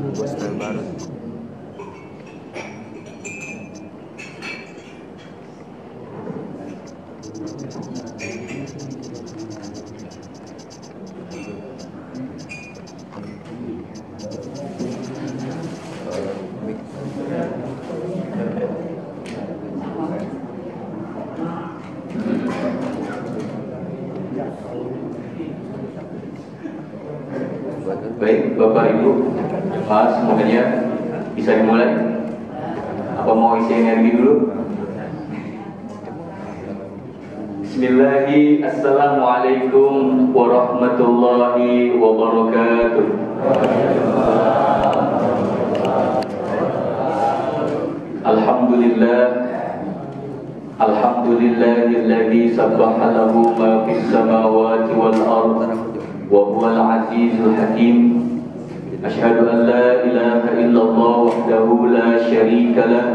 Poster baru. Baik, Bapak Ibu, Mas, semuanya bisa dimulai. Apa mau isi energi dulu? Bismillahirrahmanirrahim. Assalamualaikum warahmatullahi wabarakatuh. Alhamdulillah, alhamdulillahilladzi sabbaha lahu ma fis samawati wal ardh wa huwal azizul hakim. Asyhadu an la ilaha illallah wahdahu la syarika lah.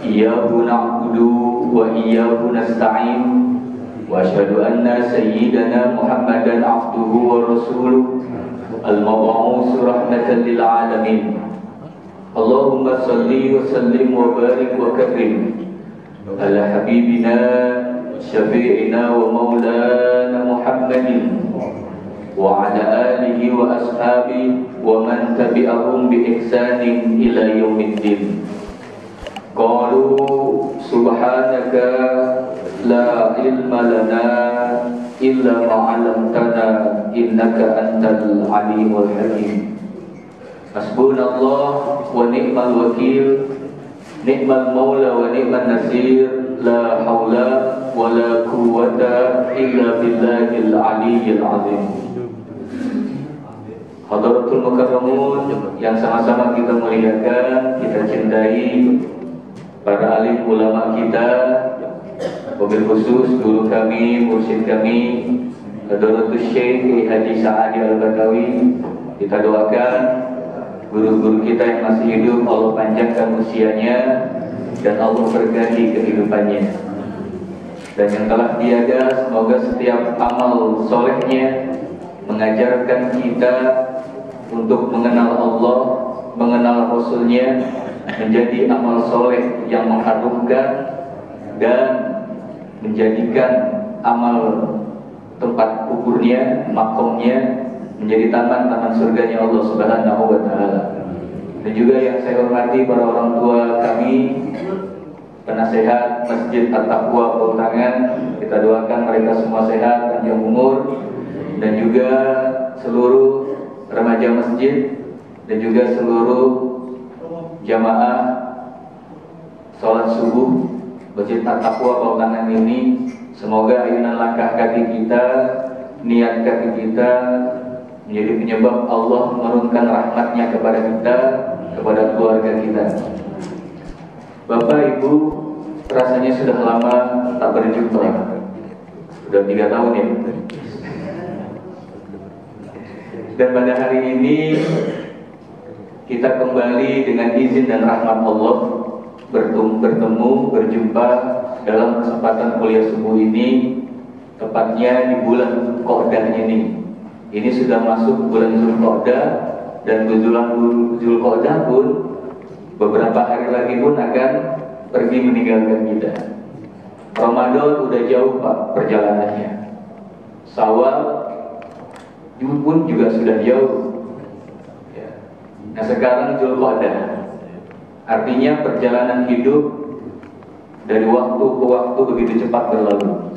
Iyyahu na'budu wa iyyahu nasta'in. Wa asyhadu anna sayyidana Muhammadan abduhu wa rasuluh al-mab'uts rahmatan lil alamin. Allahumma salli wa sallim wa barik wa karim ala habibina syafi'ina wa maulana Muhammadin wa ala alihi wa ashabihi wa man tabi'ahum bi ihsanin ila yaumiddin. Qalu subhanaka la ilma lana illa ma 'allamtana innaka antal alimul hakim. Hasbunallah wa ni'mal wakil, ni'mal maula wa ni'man nasir, la haula wa la quwwata illa billahil aliyyil azim. Hadratul Mukarramun yang sama-sama kita muliakan, kita cintai, para alim ulama kita, wabil khusus guru kami, mursyid kami, Hadratus Syekh Haji Sa'adi Al-Batawi. Kita doakan guru-guru kita yang masih hidup, Allah panjangkan usianya dan Allah berkahi kehidupannya. Dan yang telah tiada, semoga setiap amal solehnya mengajarkan kita untuk mengenal Allah, mengenal Rasulnya, menjadi amal soleh yang mengharumkan dan menjadikan amal tempat kuburnya, makomnya menjadi taman-taman surganya Allah Subhanahu wa Ta'ala. Dan juga yang saya hormati para orang tua kami, penasehat Masjid At-Taqwa Pautangan, kita doakan mereka semua sehat, panjang umur, dan juga seluruh remaja masjid dan juga seluruh jamaah sholat subuh Masjid At-Taqwa Pautangan ini. Semoga ayunan langkah kaki kita, niat kaki kita menjadi penyebab Allah menurunkan rahmatnya kepada kita, kepada keluarga kita. Bapak Ibu, rasanya sudah lama tak berjumpa, sudah 3 tahun ya. Dan pada hari ini kita kembali dengan izin dan rahmat Allah bertemu, berjumpa dalam kesempatan kuliah subuh ini, tepatnya di bulan Qa'dah ini. Ini sudah masuk bulan Zulqa'dah, dan bulan Zulqa'dah pun beberapa hari lagi pun akan pergi meninggalkan kita. Ramadan udah jauh Pak perjalanannya. Syawal pun juga sudah jauh. Nah sekarang Zulqa'dah, artinya perjalanan hidup dari waktu ke waktu begitu cepat berlalu.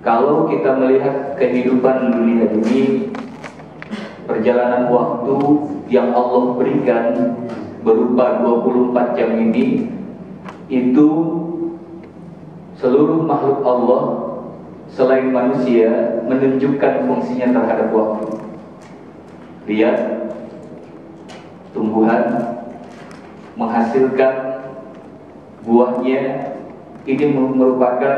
Kalau kita melihat kehidupan dunia ini, perjalanan waktu yang Allah berikan berupa 24 jam ini, itu seluruh makhluk Allah selain manusia menunjukkan fungsinya terhadap waktu. Lihat, tumbuhan menghasilkan buahnya, ini merupakan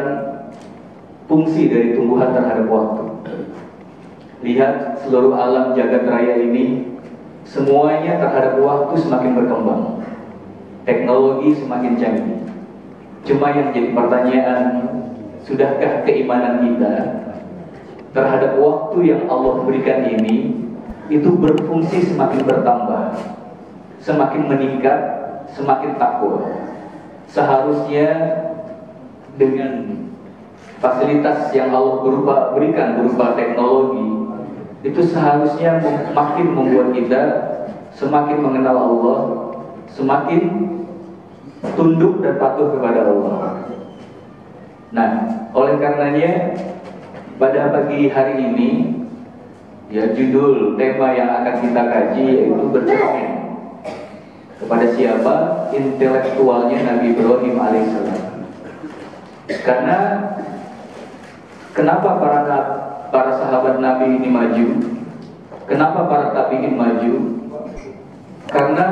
fungsi dari tumbuhan terhadap waktu. Lihat seluruh alam jagat raya ini, semuanya terhadap waktu semakin berkembang, teknologi semakin canggih. Cuma yang jadi pertanyaan, sudahkah keimanan kita terhadap waktu yang Allah berikan ini itu berfungsi semakin bertambah, semakin meningkat, semakin takwa. Seharusnya dengan fasilitas yang Allah berikan berupa teknologi, itu seharusnya makin membuat kita semakin mengenal Allah, semakin tunduk dan patuh kepada Allah. Nah, oleh karenanya pada pagi hari ini, ya, judul tema yang akan kita kaji yaitu bercermin kepada siapa? Intelektualnya Nabi Ibrahim alaihissalam. Karena kenapa para sahabat Nabi ini maju? Kenapa para tabi'in maju? Karena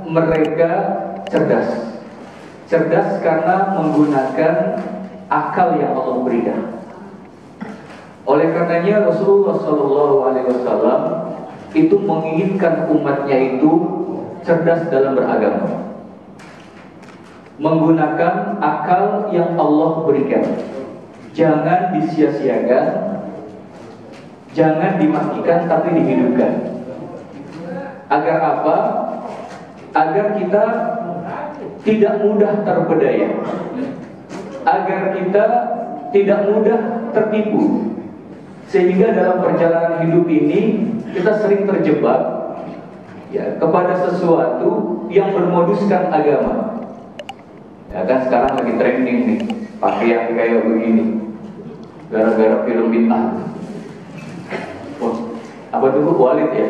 mereka cerdas. Cerdas karena menggunakan akal yang Allah berikan. Oleh karenanya Rasulullah SAW itu menginginkan umatnya itu cerdas dalam beragama, menggunakan akal yang Allah berikan. Jangan disia-siakan, jangan dimatikan, tapi dihidupkan. Agar apa? Agar kita tidak mudah terpedaya, agar kita tidak mudah tertipu, sehingga dalam perjalanan hidup ini kita sering terjebak, ya, kepada sesuatu yang bermoduskan agama. Ya kan, sekarang lagi trending nih, pakaian kayak begini, gara-gara film bintang. Wah, apa tuh Walid ya?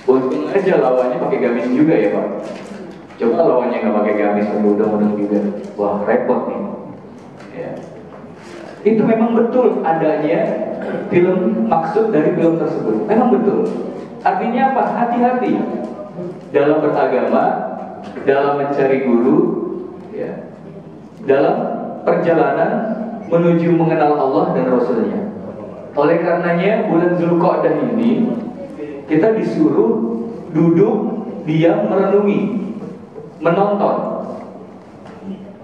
Untung aja lawannya pakai gamis juga ya Pak. Coba lawannya nggak pakai gamis, mudah-mudahan juga. Wah, repot nih. Ya. Itu memang betul adanya film, maksud dari film tersebut. Memang betul. Artinya apa? Hati-hati dalam beragama, dalam mencari guru, ya, dalam perjalanan menuju mengenal Allah dan Rasulnya. Oleh karenanya bulan Zulqa'dah ini kita disuruh duduk, diam, merenungi, menonton.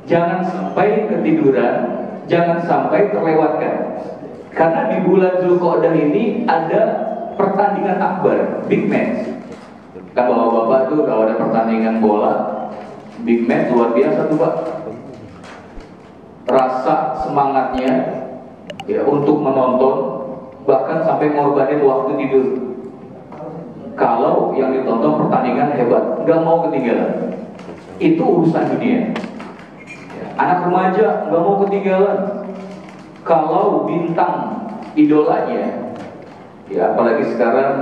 Jangan sampai ketiduran, jangan sampai terlewatkan. Karena di bulan Zulqa'dah ini ada pertandingan akbar, big match. Kan bapak-bapak tuh kalau ada pertandingan bola, big match luar biasa tuh Pak. Rasa semangatnya, ya, untuk menonton, bahkan sampai ngorbanin waktu tidur. Kalau yang ditonton pertandingan hebat, nggak mau ketinggalan. Itu urusan dunia. Anak remaja nggak mau ketinggalan. Kalau bintang idolanya, ya, apalagi sekarang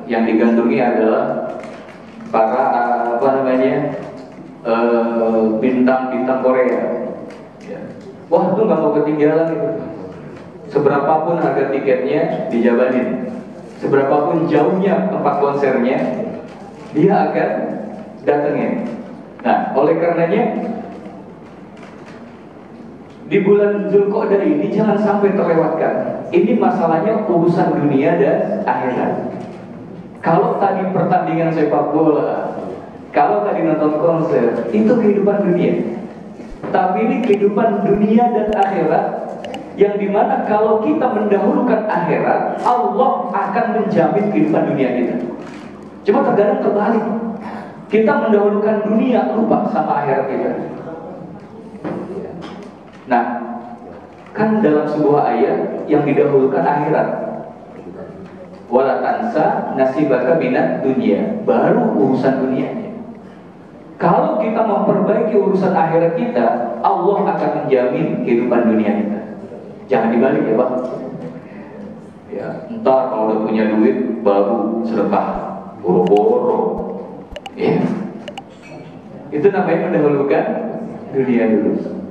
yang digandrungi adalah para bintang-bintang Korea. Ya. Wah, tuh nggak mau ketinggalan itu. Seberapapun harga tiketnya dijabanin, seberapapun jauhnya tempat konsernya, dia akan datengin. Nah, oleh karenanya di bulan Zulqa'dah ini jangan sampai terlewatkan. Ini masalahnya urusan dunia dan akhirat. Kalau tadi pertandingan sepak bola, kalau tadi nonton konser, itu kehidupan dunia. Tapi ini kehidupan dunia dan akhirat, yang dimana kalau kita mendahulukan akhirat, Allah akan menjamin kehidupan dunia kita. Cuma terkadang terbalik, kita mendahulukan dunia, lupa sama akhirat kita. Nah, kan dalam sebuah ayat yang didahulukan akhirat, wala tansa nasibaka minad dunia, baru urusan dunianya. Kalau kita memperbaiki urusan akhirat kita, Allah akan menjamin kehidupan dunia kita. Jangan dibalik ya Pak. Ya, entar kalau udah punya duit baru sedekah, boro-boro. Ya. Itu namanya mendahulukan dunia dulu.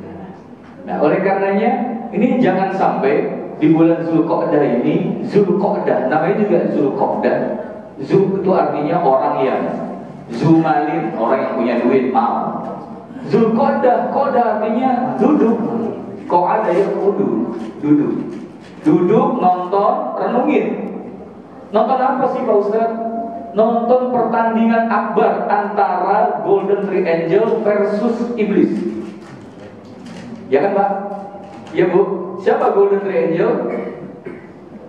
Nah, oleh karenanya ini jangan sampai di bulan Zulqa'dah ini, Zulqa'dah namanya juga Zulqa'dah. Zul itu artinya orang yang, Zumalin orang yang punya duit, mal. Zulqa'dah, Qa'dah artinya duduk. Qa'ada ya duduk. Duduk, nonton, renungin. Nonton apa sih Pak Ustaz? Nonton pertandingan akbar antara Golden Three Angel versus Iblis. Ya kan Pak? Ya Bu, siapa Golden Three Angel?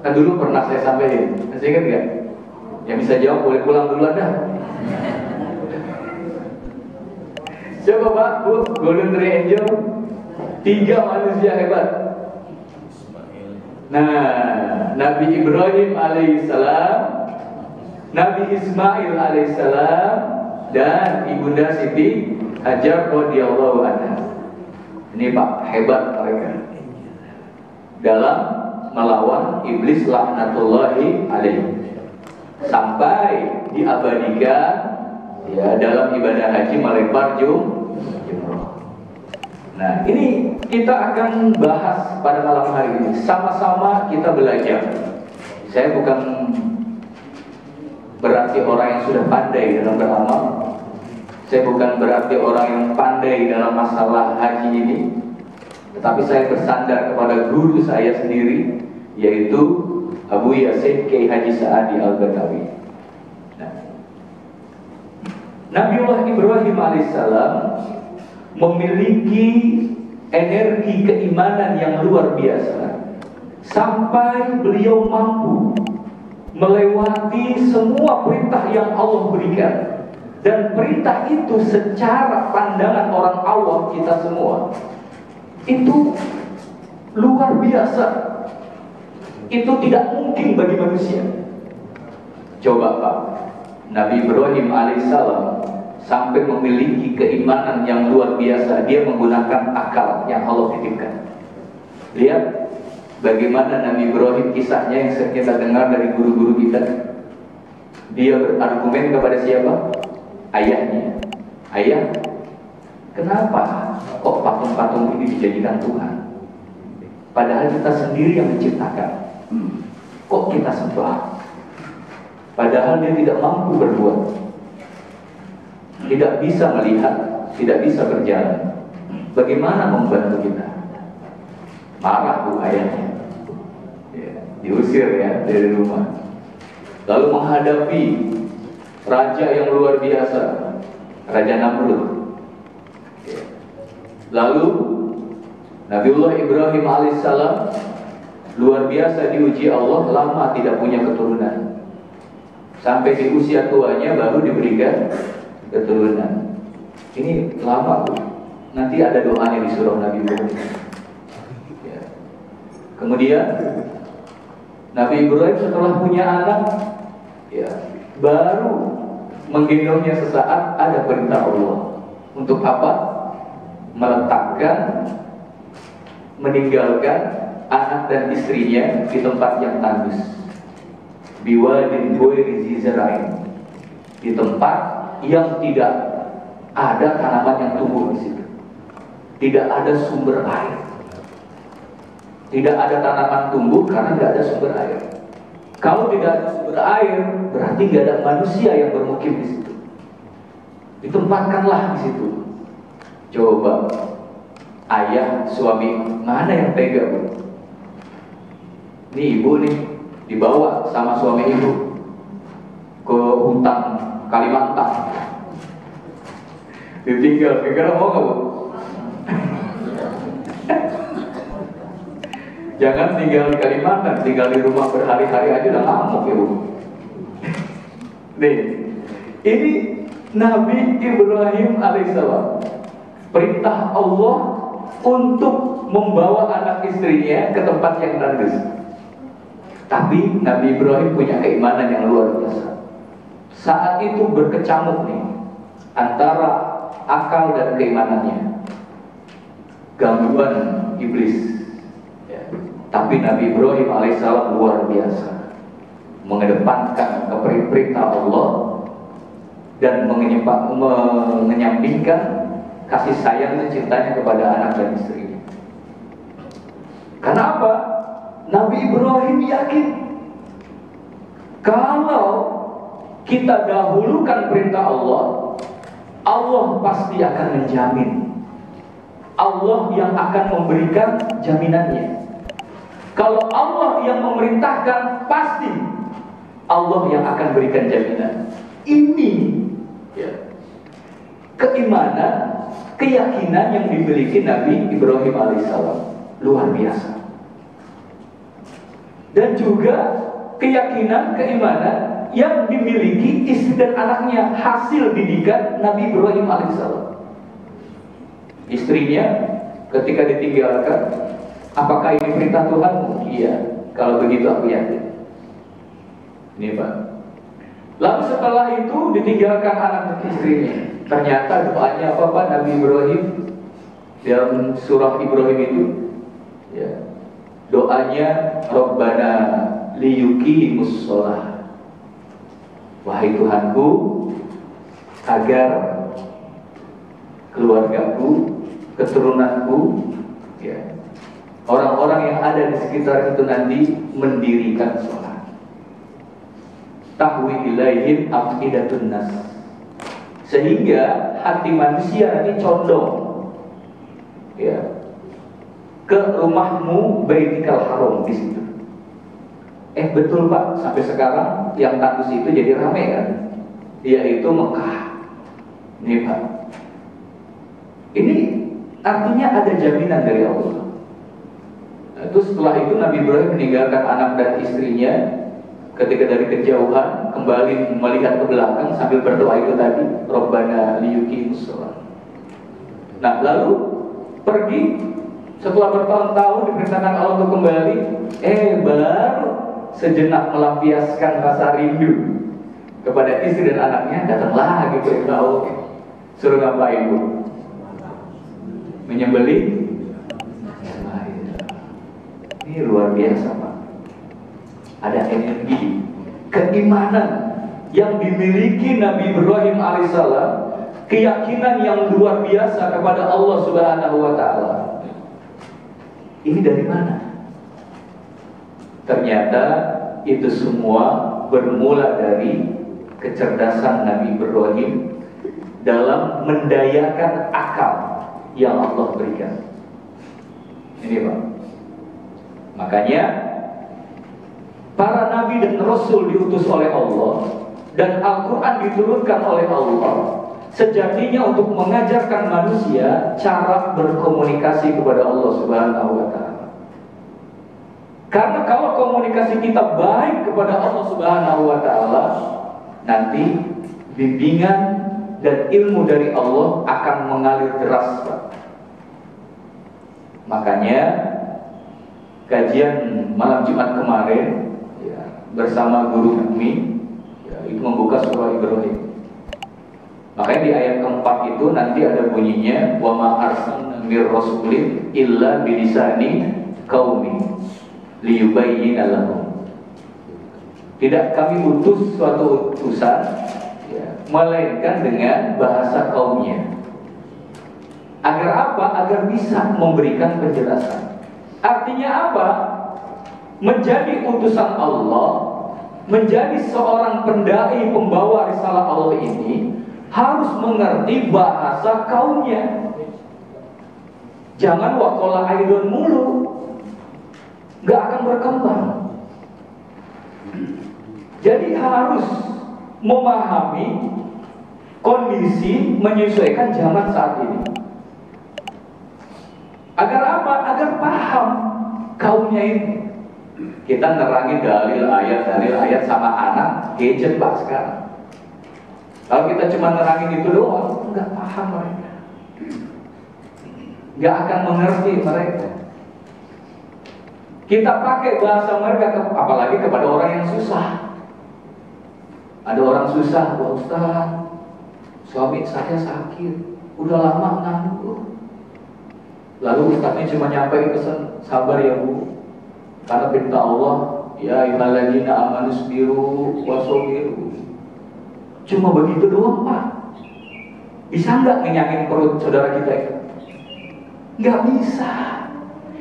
Kan dulu pernah saya sampaikan, masih ingat nggak? Yang bisa jawab boleh pulang duluan dah. Coba Pak, Bu, Golden Triangle, 3 manusia hebat. Nah, Nabi Ibrahim alaihissalam, Nabi Ismail alaihissalam, dan Ibunda Siti Hajar radhiyallahu anha. Ini Pak, hebat mereka dalam melawan iblis laknatullahi alaihi, sampai diabadikan ya dalam ibadah haji melempar jumroh. Nah, ini kita akan bahas pada malam hari ini. Sama-sama kita belajar. Saya bukan berarti orang yang sudah pandai dalam beramal. Saya bukan berarti orang yang pandai dalam masalah haji ini. Tetapi saya bersandar kepada guru saya sendiri, yaitu Abu Yasin Kiai Haji Saadi Al-Badawi. Nah, Nabiullah Ibrahim alaihissalam memiliki energi keimanan yang luar biasa, sampai beliau mampu melewati semua perintah yang Allah berikan. Dan perintah itu secara pandangan orang awam kita semua itu luar biasa. Itu tidak mungkin bagi manusia. Coba Pak, Nabi Ibrahim alaihissalam sampai memiliki keimanan yang luar biasa. Dia menggunakan akal yang Allah titipkan. Lihat bagaimana Nabi Ibrahim, kisahnya yang sering kita dengar dari guru-guru kita. Dia berargumen kepada siapa? Ayahnya. Ayah, kenapa kok patung-patung ini dijadikan Tuhan? Padahal kita sendiri yang menciptakan. Kok kita sembah? Padahal dia tidak mampu berbuat, tidak bisa melihat, tidak bisa berjalan. Bagaimana membantu kita? Marah bu ayahnya, ya, diusir ya dari rumah. Lalu menghadapi raja yang luar biasa, Raja Namrud. Ya. Lalu Nabiullah Ibrahim alaihissalam luar biasa diuji Allah, lama tidak punya keturunan. Sampai di usia tuanya baru diberikan keturunan. Ini lama bu. Nanti ada doanya di surah Nabi Ibrahim. Ya. Kemudian Nabi Ibrahim setelah punya anak, ya, baru menggendongnya sesaat ada perintah Allah. Untuk apa? Meletakkan, meninggalkan anak dan istrinya di tempat yang tandus, biwadin ghairi zi zar'in, di tempat yang tidak ada tanaman yang tumbuh di situ, tidak ada sumber air, tidak ada tanaman tumbuh karena tidak ada sumber air. Kalau tidak ada sumber air, berarti tidak ada manusia yang bermukim di situ. Ditempatkanlah di situ. Coba ayah, suami, mana yang tega bu? Ini ibu nih, dibawa sama suami ibu ke hutan Kalimantan, ditinggal, kira-kira mau gak bu? Jangan tinggal di Kalimantan, tinggal di rumah berhari-hari aja udah ngamuk ya bu. Nih, ini Nabi Ibrahim alaihissalam, perintah Allah untuk membawa anak istrinya ke tempat yang tandus. Tapi Nabi Ibrahim punya keimanan yang luar biasa. Saat itu berkecamuk nih antara akal dan keimanannya, gangguan iblis. Ya. Tapi Nabi Ibrahim alaihissalam luar biasa, mengedepankan perintah Allah dan menyampingkan kasih sayang dan cintanya kepada anak dan istrinya. Kenapa? Nabi Ibrahim yakin kalau kita dahulukan perintah Allah, Allah pasti akan menjamin. Allah yang akan memberikan jaminannya. Kalau Allah yang memerintahkan, pasti Allah yang akan berikan jaminan. Ini ya, keimanan, keyakinan yang dimiliki Nabi Ibrahim alaihissalam luar biasa. dan juga keyakinan, keimanan yang dimiliki istri dan anaknya hasil didikan Nabi Ibrahim alaihissalam. Istrinya ketika ditinggalkan, apakah ini perintah Tuhan? Iya, kalau begitu aku yakin. Ini Pak. Lalu setelah itu ditinggalkan anak istrinya. Ternyata doanya apa Pak Nabi Ibrahim? Dalam surah Ibrahim itu ya, doanya Rabbana liyuqimus shalah. Wahai Tuhanku, agar keluargaku, keturunanku, ya, orang-orang yang ada di sekitar itu nanti mendirikan sholat. Tahwi ilaihim afidatun nas, sehingga hati manusia ini condong ya ke rumahmu Baitikal Haram di situ. Betul Pak, sampai sekarang yang status itu jadi ramai kan, yaitu Mekah. Ini Pak, ini artinya ada jaminan dari Allah. Itu setelah itu Nabi Ibrahim meninggalkan anak dan istrinya. Ketika dari kejauhan kembali melihat ke belakang sambil berdoa itu tadi, Rabbana liyuqimus shalah. Nah, lalu pergi setelah bertahun-tahun diperintahkan Allah untuk kembali, baru sejenak melampiaskan rasa rindu kepada istri dan anaknya, datanglah lagi perintah Allah. Suruh ngapain Bu? Menyembelih. Ini luar biasa Pak. Ada energi, keimanan yang dimiliki Nabi Ibrahim alaihissalam, keyakinan yang luar biasa kepada Allah Subhanahu wa Ta'ala. Ini dari mana? Ternyata itu semua bermula dari kecerdasan Nabi Ibrahim dalam mendayakan akal yang Allah berikan. Ini Pak. Makanya para nabi dan rasul diutus oleh Allah dan Al-Quran diturunkan oleh Allah sejatinya untuk mengajarkan manusia cara berkomunikasi kepada Allah Subhanahu wa Ta'ala. Karena kalau komunikasi kita baik kepada Allah Subhanahu wa Ta'ala, nanti bimbingan dan ilmu dari Allah akan mengalir deras Pak. Makanya kajian malam Jumat kemarin bersama guru kami itu membuka surah Ibrahim. Makanya di ayat keempat itu nanti ada bunyinya wa ma arsalna mir rasulin illa bilisani qaumi liyubayyina lahum. Tidak kami utus suatu utusan melainkan dengan bahasa kaumnya. Agar apa? Agar bisa memberikan penjelasan. Artinya apa? Menjadi utusan Allah, menjadi seorang pendai pembawa risalah Allah ini harus mengerti bahasa kaumnya. Jangan waqala aidon mulu, gak akan berkembang. Jadi harus memahami kondisi, menyesuaikan zaman saat ini. Agar apa? Agar paham kaumnya ini. Kita nerangin dalil ayat sama anak gadget Pak sekarang. Kalau kita cuma nerangin itu doang, nggak paham mereka, nggak akan mengerti mereka. Kita pakai bahasa mereka, apalagi kepada orang yang susah. Ada orang susah, Pak Ustaz, suami saya sakit, udah lama nganggur. Lalu Ustaznya cuma nyampein pesan, sabar ya Bu. Karena perintah Allah, ya ayyuhalladzina amanu sabiru wasabiru. Cuma begitu doang Pak. Bisa nggak ngenyangin perut saudara kita itu? Nggak bisa.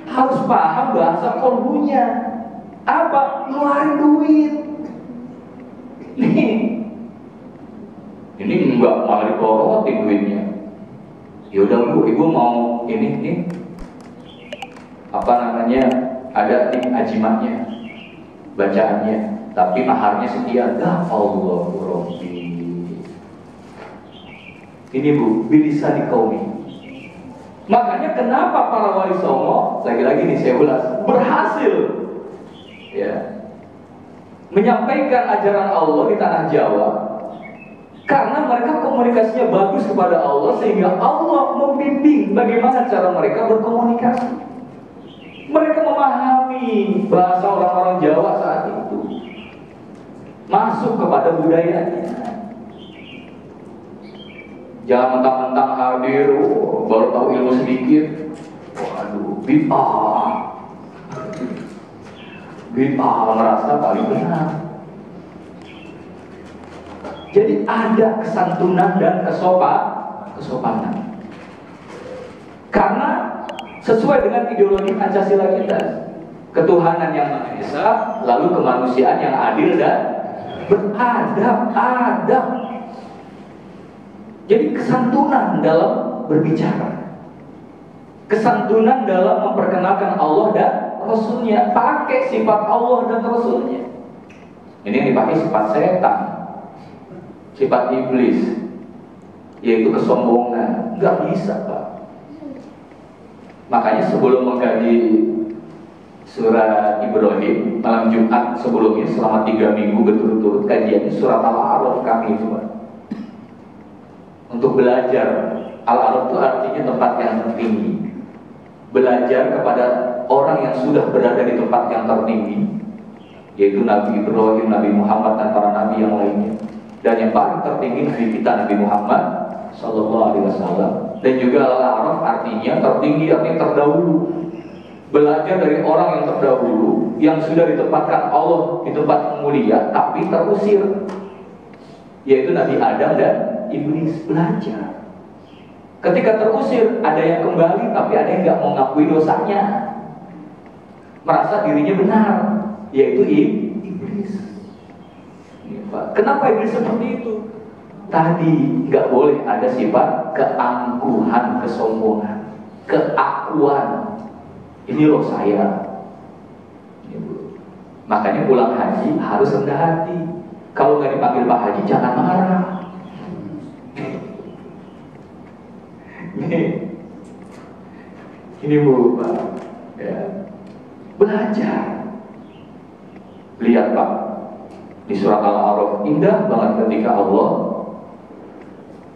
Harus paham bahasa kolbunya. Apa? Ngeluarin duit. Ini enggak malah diporotin duitnya. Yaudah Bu, Ibu mau ini nih apa namanya, ada nih ajimatnya, bacaannya, tapi maharnya sekian. Allahu Rabbi. Ini Bu, bilisa di kaum ini. Makanya kenapa para wali songo, lagi-lagi nih saya ulas, berhasil ya, menyampaikan ajaran Allah di tanah Jawa karena mereka komunikasinya bagus kepada Allah, sehingga Allah membimbing bagaimana cara mereka berkomunikasi. Mereka memahami bahasa orang-orang Jawa saat itu, masuk kepada budayanya. Jangan mentang-mentang hadir, baru tahu ilmu sedikit, waduh, bid'ah, merasa paling benar. Jadi ada kesantunan dan kesopanan. Karena sesuai dengan ideologi Pancasila kita, ketuhanan yang Maha Esa, lalu kemanusiaan yang adil dan beradab. Jadi kesantunan dalam berbicara, kesantunan dalam memperkenalkan Allah dan Rasulnya, pakai sifat Allah dan Rasulnya. Ini yang dipakai sifat setan, sifat iblis, yaitu kesombongan. Nggak bisa, Pak. Makanya sebelum mengkaji surat Ibrahim malam Jumat sebelumnya, selama 3 minggu berturut-turut kajian surat Al-A'raf kami itu, Pak, untuk belajar. Al-A'raf itu artinya tempat yang tertinggi. Belajar kepada orang yang sudah berada di tempat yang tertinggi, yaitu Nabi Ibrahim, Nabi Muhammad, dan para nabi yang lainnya. Dan yang paling tertinggi Nabi kita, Nabi Muhammad Sallallahu Alaihi Wasallam. Dan juga Al-A'raf artinya tertinggi, artinya terdahulu. Belajar dari orang yang terdahulu, yang sudah ditempatkan Allah di tempat mulia, tapi terusir, yaitu Nabi Adam dan Iblis. Belajar. Ketika terusir, ada yang kembali, tapi ada yang nggak mau ngakui dosanya, merasa dirinya benar, yaitu Iblis. Kenapa Iblis seperti itu? Tadi nggak boleh ada sifat keangkuhan, kesombongan, keakuan. Ini loh saya. Makanya pulang haji harus rendah hati. Kalau nggak dipanggil Pak Haji, jangan marah. Ini Bu, Pak, ya. Belajar. Lihat, Pak, di surat Al-A'raf indah banget ketika Allah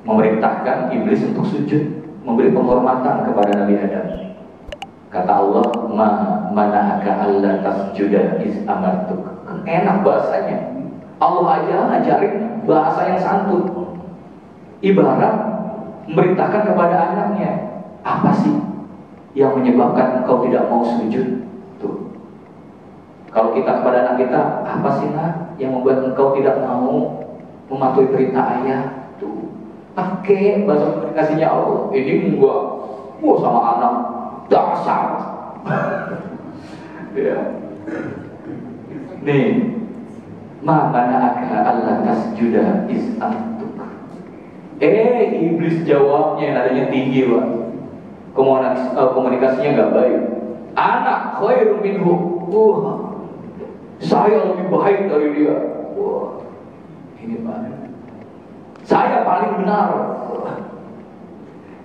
memerintahkan iblis untuk sujud, memberi penghormatan kepada Nabi Adam. Kata Allah, mana'aka alla tasjuda iz amartuk. Enak bahasanya. Allah aja ngajarin bahasa yang santun. Ibarat memerintahkan kepada anaknya, apa sih yang menyebabkan engkau tidak mau sujud? Tuh. Kalau kita kepada anak kita, apa sih nak yang membuat engkau tidak mau mematuhi perintah ayah? Tuh. Pakai bahasa komunikasinya Allah. Ini gua sama anak dasar. Ya. Nih, ma mana'aka alla tasjuda iz antuk. Iblis jawabnya nadanya tinggi, Pak. Komunikasinya nggak baik. Anak khairum minhu. Saya lebih baik dari dia. Ini Pak. Saya paling benar.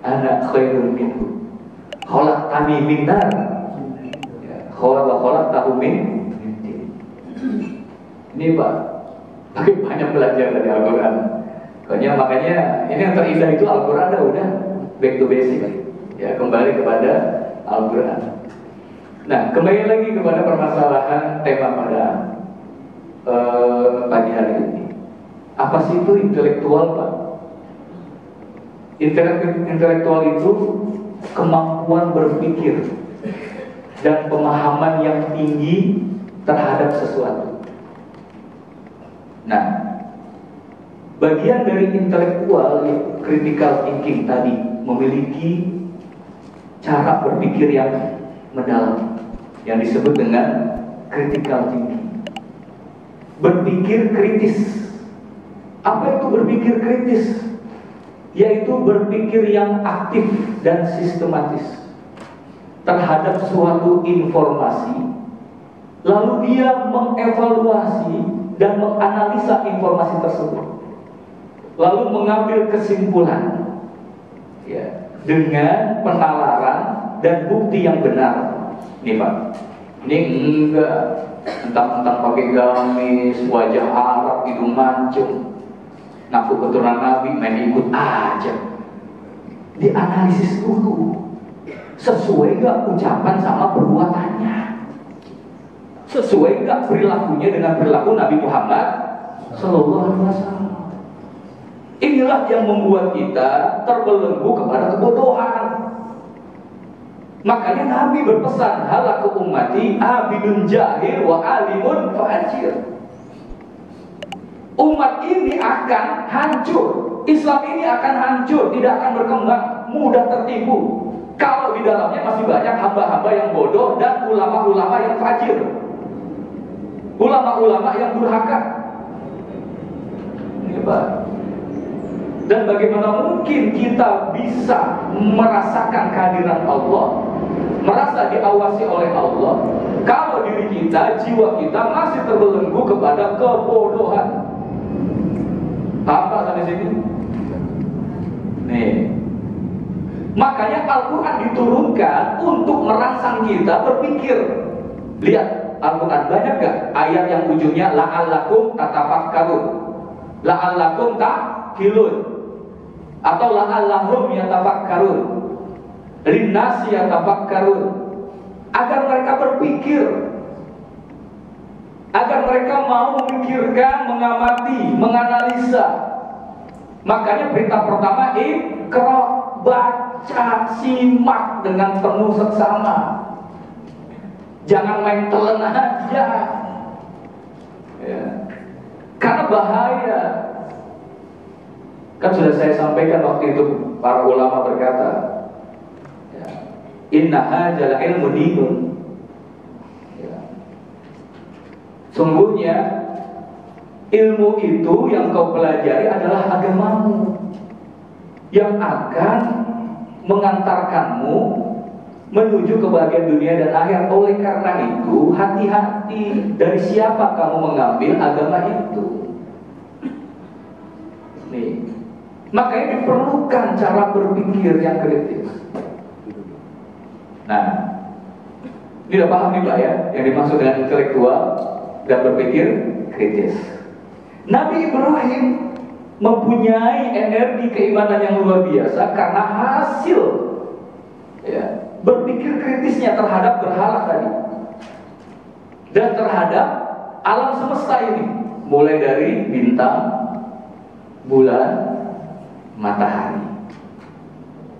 Anak khairum minhu. Khalaqtani min nar. Khalaqtahu min. Ini Pak, banyak belajar dari Al-Quran. Makanya ini yang terindah itu Al-Quran udah back to basic, ya, kembali kepada Al-Quran. Nah, kembali lagi kepada permasalahan tema pada pagi hari ini. Apa sih itu intelektual, Pak? Intelektual itu kemampuan berpikir dan pemahaman yang tinggi terhadap sesuatu. Nah, bagian dari intelektual, critical thinking tadi, memiliki cara berpikir yang mendalam, yang disebut dengan critical thinking. Berpikir kritis. Apa itu berpikir kritis? Yaitu berpikir yang aktif dan sistematis terhadap suatu informasi, lalu dia mengevaluasi dan menganalisa informasi tersebut, lalu mengambil kesimpulan, ya, dengan penalaran dan bukti yang benar. Ini Pak, ini enggak Entang-entang pakai gamis, wajah Arab, hidung mancung, ngaku keturunan Nabi, main ikut aja. Dianalisis dulu, sesuai gak ucapan sama perbuatannya, sesuai gak perilakunya dengan perilaku Nabi Muhammad Sallallahu Alaihi Wasallam. Inilah yang membuat kita terbelenggu kepada kebodohan. Makanya Nabi berpesan, halaku ummati abidun jahil wa alimun fajir. Umat ini akan hancur, Islam ini akan hancur, tidak akan berkembang, mudah tertipu kalau di dalamnya masih banyak hamba-hamba yang bodoh dan ulama-ulama yang fajir, ulama-ulama yang durhaka. Ini Pak. Dan bagaimana mungkin kita bisa merasakan kehadiran Allah, merasa diawasi oleh Allah, kalau diri kita, jiwa kita masih terbelenggu kepada kebodohan. Apa sampai sini? Nih, makanya Al-Quran diturunkan untuk merangsang kita berpikir. Lihat Al-Quran, banyak gak ayat yang ujungnya la'allakum tatafakkarun, la'allakum ta'qilun, atau la'allahum yatafakkarun, linnasi yatafakkarun, agar mereka berpikir, agar mereka mau memikirkan, mengamati, menganalisa. Makanya perintah pertama, Iqra, baca, simak dengan penuh seksama. Jangan main telan aja ya. Karena bahaya. Kan sudah saya sampaikan waktu itu, para ulama berkata, ya, innaha jala ilmu dinun. Ya. Sungguhnya ilmu itu yang kau pelajari adalah agamamu, yang akan mengantarkanmu menuju kebahagiaan dunia dan akhirat. Oleh karena itu, hati-hati dari siapa kamu mengambil agama itu. Nih, makanya diperlukan cara berpikir yang kritis. Nah, ini udah paham nih Pak ya, yang dimaksud dengan intelektual dan berpikir kritis. Nabi Ibrahim mempunyai energi keimanan yang luar biasa karena hasil ya, berpikir kritisnya terhadap berhala tadi dan terhadap alam semesta ini, mulai dari bintang, bulan, matahari.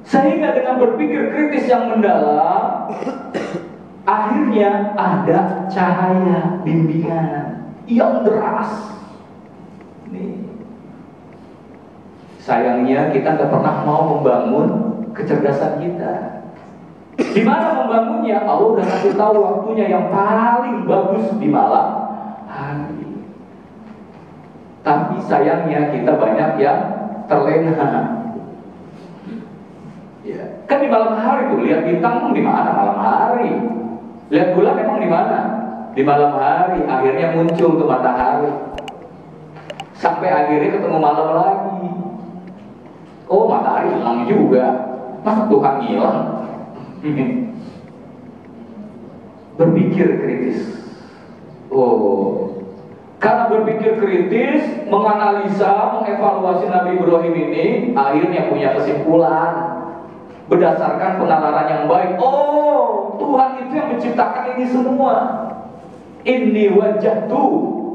Sehingga dengan berpikir kritis yang mendalam, akhirnya ada cahaya bimbingan yang deras. Nih, sayangnya kita nggak pernah mau membangun kecerdasan kita. Di mana membangunnya? Allah udah kasih tahu waktunya yang paling bagus di malam hari. Tapi sayangnya kita banyak yang terlena. Ya, kan di malam hari tuh lihat bintang di mana malam hari, lihat bulan emang di mana di malam hari. Akhirnya muncul tuh matahari, sampai akhirnya ketemu malam lagi. Oh, matahari hilang juga, masa Tuhan hilang? Berpikir kritis. Oh, karena berpikir kritis, menganalisa, mengevaluasi Nabi Ibrahim ini, akhirnya punya kesimpulan berdasarkan penalaran yang baik. Oh, Tuhan itu yang menciptakan ini semua. Inni wajjahtu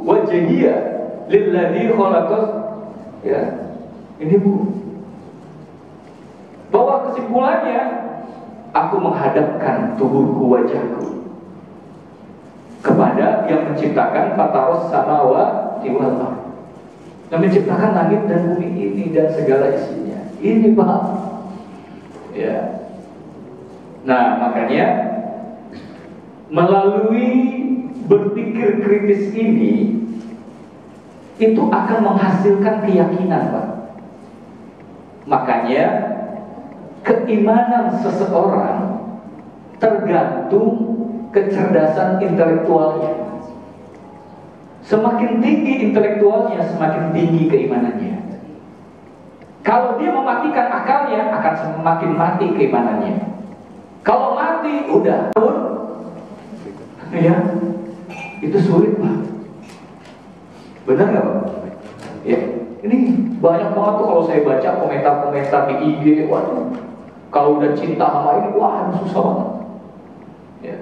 wajhiya lilladzi khalaqas. Ya, ini Bu. Bahwa kesimpulannya, aku menghadapkan tubuhku, wajahku kepada yang menciptakan fataros samawati wal ardh, yang menciptakan langit dan bumi ini dan segala isinya. Ini Pak. Ya. Nah, makanya melalui berpikir kritis ini itu akan menghasilkan keyakinan, Pak. Makanya keimanan seseorang tergantung kecerdasan intelektualnya. Semakin tinggi intelektualnya, semakin tinggi keimanannya. Kalau dia mematikan akalnya, akan semakin mati keimanannya. Kalau mati, udah ya. Itu sulit Pak. Benar nggak Pak? Ya, ini banyak banget tuh kalau saya baca komentar-komentar di IG, waduh, kalau udah cinta sama ini, wah susah banget. Ya.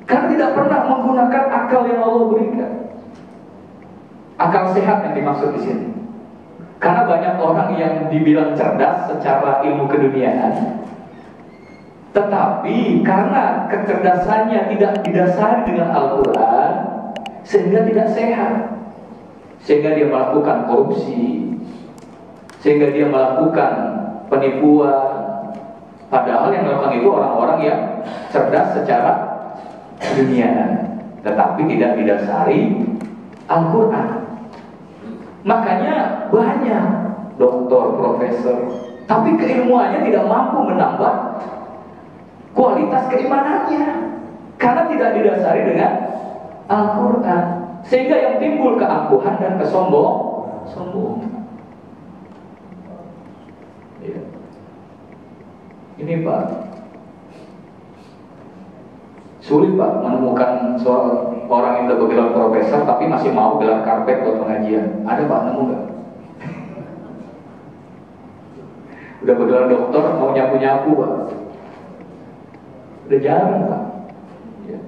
Karena tidak pernah menggunakan akal yang Allah berikan. Akal sehat yang dimaksud di sini. Karena banyak orang yang dibilang cerdas secara ilmu keduniaan, tetapi karena kecerdasannya tidak didasari dengan Al-Quran, sehingga tidak sehat. Sehingga dia melakukan korupsi, sehingga dia melakukan penipuan. Padahal yang melakukan itu orang-orang yang cerdas secara keduniaan, tetapi tidak didasari Al-Quran. Makanya banyak doktor, profesor, tapi keilmuannya tidak mampu menambah kualitas keimanannya, karena tidak didasari dengan Al-Quran. Sehingga yang timbul keangkuhan dan kesombongan. Ya. Ini Pak, sulit Pak menemukan orang yang udah bergelar profesor tapi masih mau gelar karpet buat pengajian. Ada Pak, nemu nggak? Udah bergelar dokter mau nyapu-nyapu Pak. Udah jarang Pak. Ya.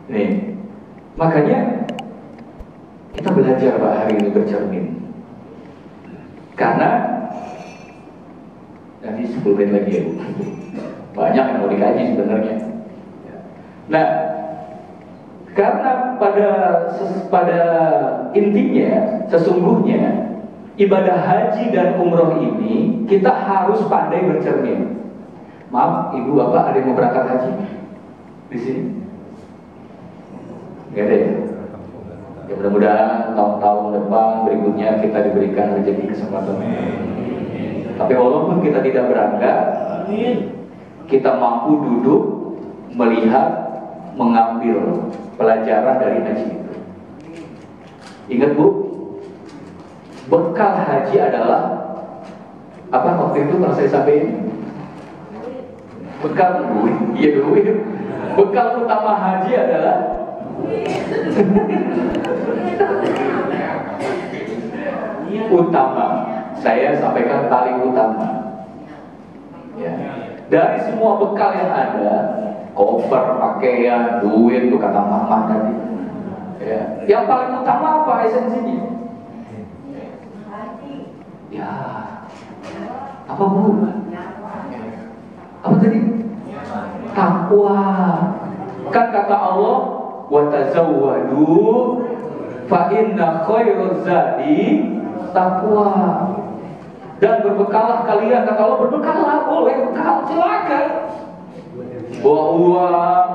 Nih, makanya kita belajar Pak hari ini bercermin. Karena nanti 10 menit lagi ya Bu. Banyak yang mau dikaji sebenarnya. Nah, karena pada intinya, sesungguhnya ibadah haji dan umroh ini kita harus pandai bercermin. Maaf, ibu bapak ada yang mau berangkat haji di sini? Nggak ada ya? Ya mudah-mudahan tahun-tahun depan berikutnya kita diberikan rezeki kesempatan. Tapi walaupun kita tidak berangkat, kita mampu duduk, melihat, mengambil pelajaran dari haji itu. Ingat Bu, bekal haji adalah apa waktu itu kalau saya sampaikan? Bekal duit, iya duit. Bekal utama haji adalah utama. Saya sampaikan paling utama. Ya. Dari semua bekal yang ada, koper, pakaian, duit, itu kata mama tadi. Ya. Yang paling utama apa esensinya? Ya, apa Bu? Apa tadi? Takwa. Kan kata Allah, wa tazawwadu fa inna khairaz zadi taqwa. Dan berbekalah kalian, kata Allah, berbekallah, boleh bekal, silakan. Bawa uang,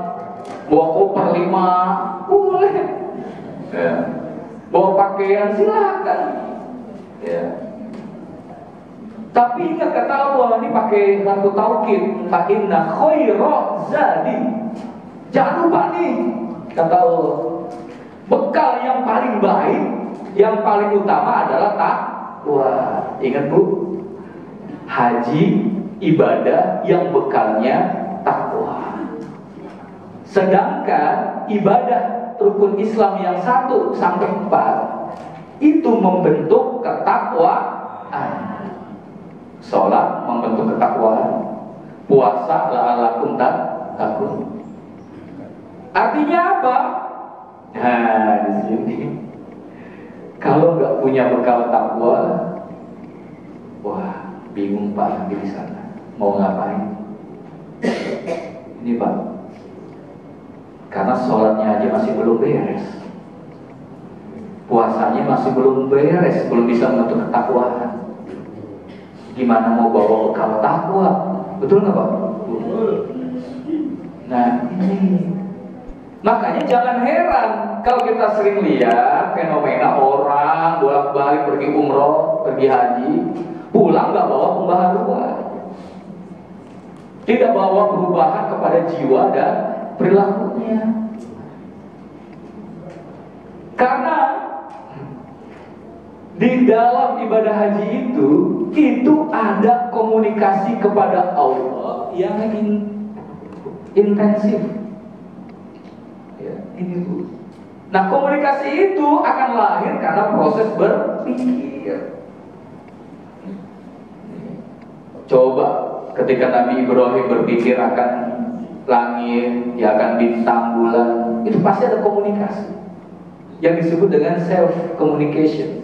bawa koper 5, boleh. Ya. Bawa pakaian, silakan. Ya. Tapi ingat kata Allah, ini pakai satu taukid, fa inna khairaz zadi. Jangan lupa nih, kata Allah, bekal yang paling baik, yang paling utama adalah takwa. Ingat Bu, haji ibadah yang bekalnya takwa. Sedangkan ibadah rukun Islam yang 1 sampai 4 itu membentuk ketakwaan. Sholat membentuk ketakwaan, puasa la'allakum tattaqun. Artinya apa? Nah, di sini kalau nggak punya bekal takwa, wah bingung Pak nanti di sana mau ngapain? Ini Pak, karena sholatnya aja masih belum beres, puasanya masih belum beres, belum bisa membentuk ketakwaan. Gimana mau bawa bekal takwa? Betul nggak Pak? Betul. Nah ini, makanya jangan heran kalau kita sering lihat fenomena orang bolak-balik pergi umroh, pergi haji, pulang nggak bawa pembaharuan, tidak bawa perubahan kepada jiwa dan perilakunya. Karena di dalam ibadah haji itu ada komunikasi kepada Allah yang intensif. Ya, ini Bu. Nah, komunikasi itu akan lahir karena proses berpikir. Coba ketika Nabi Ibrahim berpikir akan langit, ya akan bintang, bulan, itu pasti ada komunikasi yang disebut dengan self communication.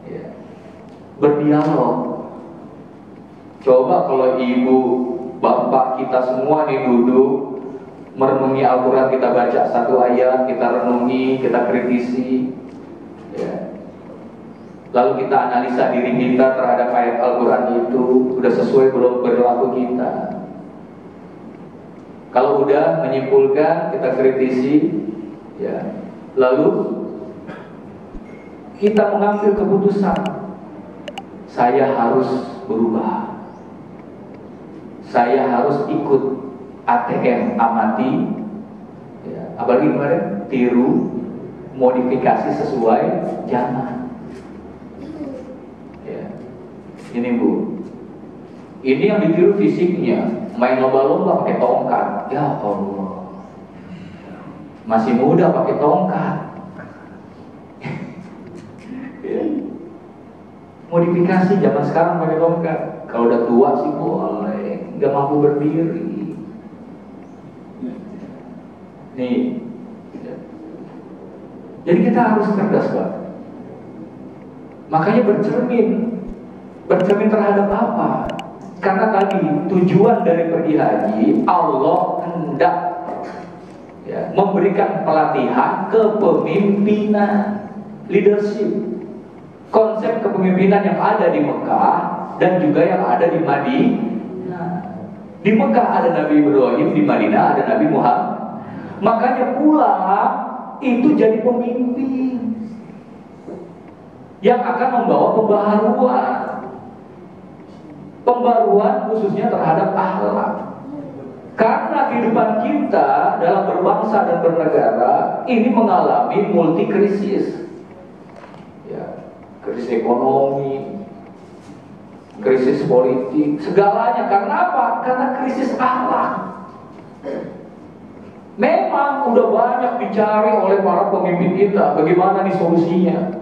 Ya. Berdialog. Coba kalau ibu, bapak kita semua nih duduk merenungi Al-Quran, kita baca satu ayat, kita renungi, kita kritisi, ya. Lalu kita analisa diri kita terhadap ayat Al-Quran itu, udah sesuai belum perilaku kita. Kalau udah menyimpulkan, kita kritisi, ya. Lalu kita mengambil keputusan, saya harus berubah, saya harus ikut ATM amati, ya, apalagi kemarin tiru, modifikasi sesuai zaman. Ya. Ini Bu, ini yang ditiru fisiknya, main lomba-lomba pakai tongkat, ya Allah, masih muda pakai tongkat. Ya. Modifikasi zaman sekarang pakai tongkat, kalau udah tua sih boleh, nggak mampu berdiri. Nih, jadi kita harus cerdas Pak. Makanya bercermin terhadap apa? Karena tadi tujuan dari pergi haji, Allah hendak, ya, memberikan pelatihan kepemimpinan, leadership, konsep kepemimpinan yang ada di Mekah dan juga yang ada di Madinah. Di Mekah ada Nabi Ibrahim, di Madinah ada Nabi Muhammad. Makanya pula itu jadi pemimpin yang akan membawa pembaruan khususnya terhadap akhlak. Karena kehidupan kita dalam berbangsa dan bernegara ini mengalami multi krisis, ya, krisis ekonomi, krisis politik, segalanya. Karena apa? Karena krisis akhlak. Memang udah banyak dicari oleh para pemimpin kita, bagaimana nih solusinya.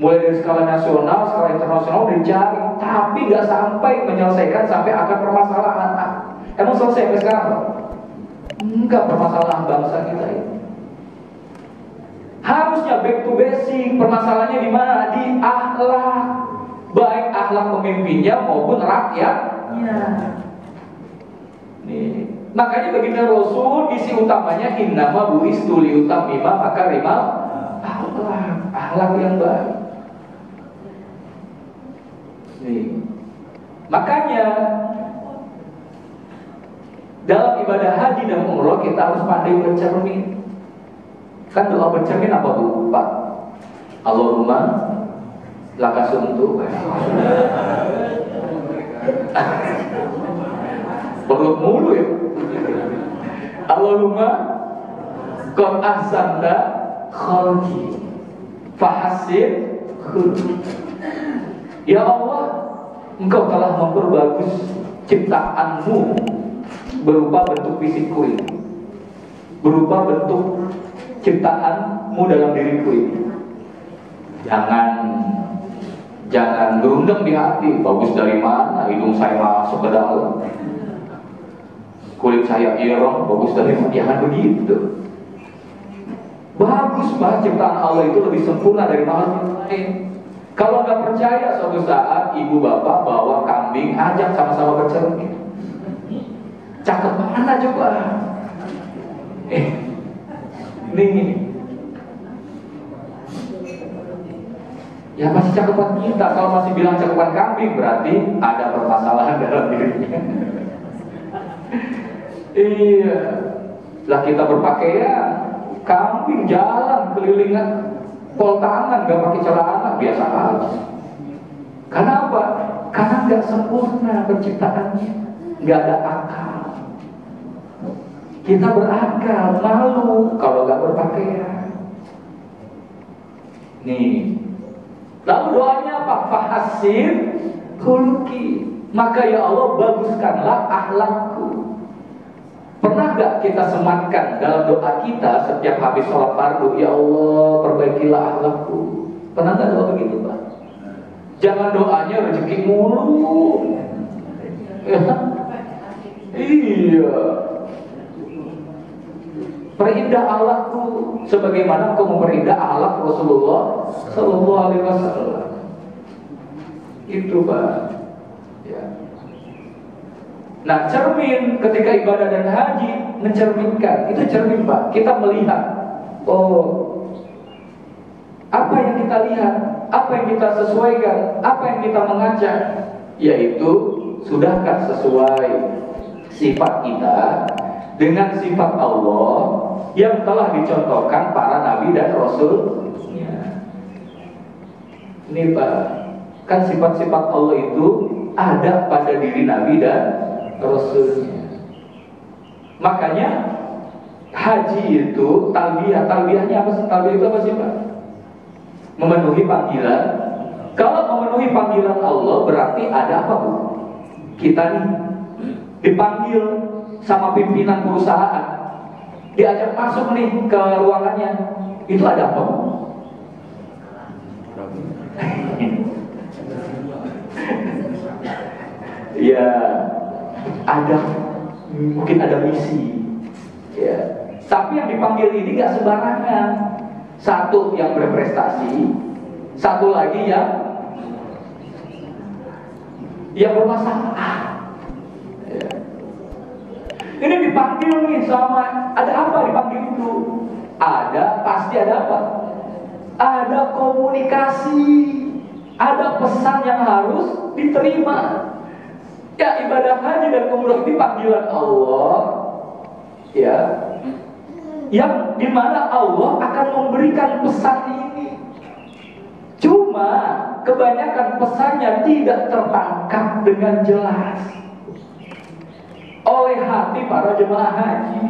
Mulai dari skala nasional, skala internasional udah dicari, tapi nggak sampai menyelesaikan sampai akar permasalahan. Emang selesai sampai sekarang? Enggak, permasalahan bangsa kita ini. Harusnya back to basic, permasalahannya di mana? Di akhlak, baik akhlak pemimpinnya maupun rakyatnya. Nih. Makanya baginda Rasul isi utamanya innama bu'istu liutammima makarimal akhlak yang baik. Nih. Makanya dalam ibadah haji dan umroh kita harus pandai bercermin. Kan doa bercermin apa Bu? Pak, Allahumma lakasuntu. Perut mulu ya. Allahumma qad ahsanta khalqi fahassin khuluqi. Ya Allah, Engkau telah memperbagus ciptaanmu berupa bentuk fisikku ini, berupa bentuk ciptaanmu dalam diriku ini. Jangan berundang di hati, bagus dari mana, hidung saya masuk ke dalam, kulit saya irong, bagus dari mana, jangan begitu. Bagus banget ciptaan Allah itu lebih sempurna dari makhluk lain. Kalau nggak percaya, suatu saat ibu bapak bawa kambing, ajak sama-sama bercermin. Cakep mana coba? Nih, ya masih cakepan kita. Kalau masih bilang cakepan kambing, berarti ada permasalahan dalam dirinya. Iya, lah kita berpakaian, kambing jalan kelilingan pol tangan, gak pakai celana, biasa aja. Kenapa? Karena gak sempurna penciptaannya, gak ada akal. Kita berakal, malu kalau gak berpakaian. Nih, lalu doanya apa? Fahassin khuluqi. Maka ya Allah, baguskanlah akhlakku. Pernah gak kita sematkan dalam doa kita setiap habis sholat fardu, ya Allah perbaikilah akhlakku? Pernah gak doa begitu, Pak? Jangan doanya rezeki mulu. Iya. Perindah akhlakku sebagaimana kau memperindah akhlak Rasulullah Sallallahu Alaihi Wasallam. Itu, Pak. Ya. Nah, cermin ketika ibadah dan haji mencerminkan. Itu cermin, Pak. Kita melihat, oh, apa yang kita lihat, apa yang kita sesuaikan, apa yang kita mengajak, yaitu sudahkah sesuai sifat kita dengan sifat Allah yang telah dicontohkan para nabi dan rasul. Ini, Pak, kan sifat-sifat Allah itu ada pada diri nabi dan rasulnya. Makanya haji itu talbiyahnya apa sih? Talbiyah itu apa sih, Pak? Memenuhi panggilan. Kalau memenuhi panggilan Allah berarti ada apa, Bu? Kita nih dipanggil sama pimpinan perusahaan, diajak masuk nih ke ruangannya. Itu ada apa, Bu? Ya, ada, mungkin ada misi. Ya. Tapi yang dipanggil ini gak sembarangan. Satu yang berprestasi, satu lagi yang bermasalah. Ya. Ini dipanggil nih sama, ada apa dipanggil itu? Pasti ada apa? Ada komunikasi, ada pesan yang harus diterima. Ya, ibadah haji dan umroh ini panggilan Allah, ya, yang dimana Allah akan memberikan pesan ini. Cuma kebanyakan pesannya tidak tertangkap dengan jelas oleh hati para jemaah haji.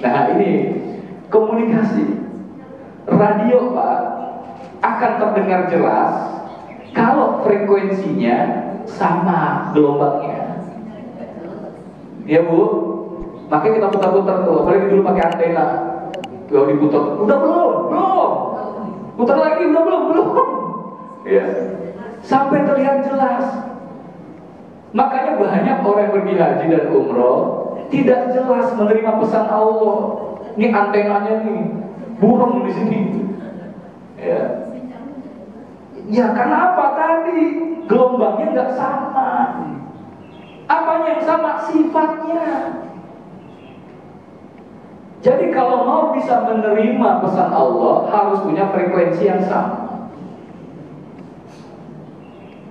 Nah, ini komunikasi radio, Pak, akan terdengar jelas kalau frekuensinya sama gelombangnya. Ya, Bu, makanya kita putar-putar tuh, apalagi dulu pakai antena. Kalau diputar, udah belum, putar lagi, udah belum. Ya, sampai terlihat jelas. Makanya banyak orang yang pergi haji dan umroh tidak jelas menerima pesan Allah. Ini antenanya nih, burung di sini. Ya, karena apa tadi? Gelombangnya nggak sama. Apanya yang sama? Sifatnya. Jadi kalau mau bisa menerima pesan Allah harus punya frekuensi yang sama.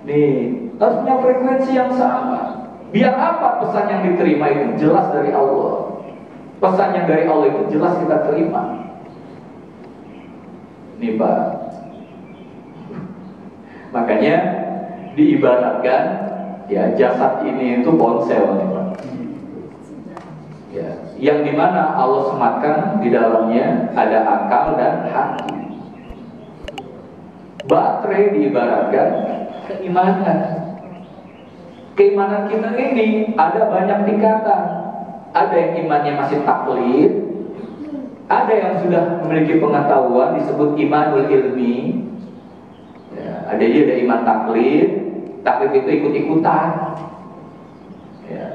Nih, harus punya frekuensi yang sama. Biar apa pesan yang diterima itu jelas dari Allah. Pesan yang dari Allah itu jelas kita terima. Nih, Pak. Makanya diibaratkan, ya, jasad ini itu ponsel nih, Pak. Ya, yang dimana Allah sematkan di dalamnya ada akal dan hati. Baterai diibaratkan keimanan. Keimanan kita ini ada banyak tingkatan. Ada yang imannya masih taklid, ada yang sudah memiliki pengetahuan disebut imanul ilmi. Ya, ada iman taklid itu ikut-ikutan. Ya.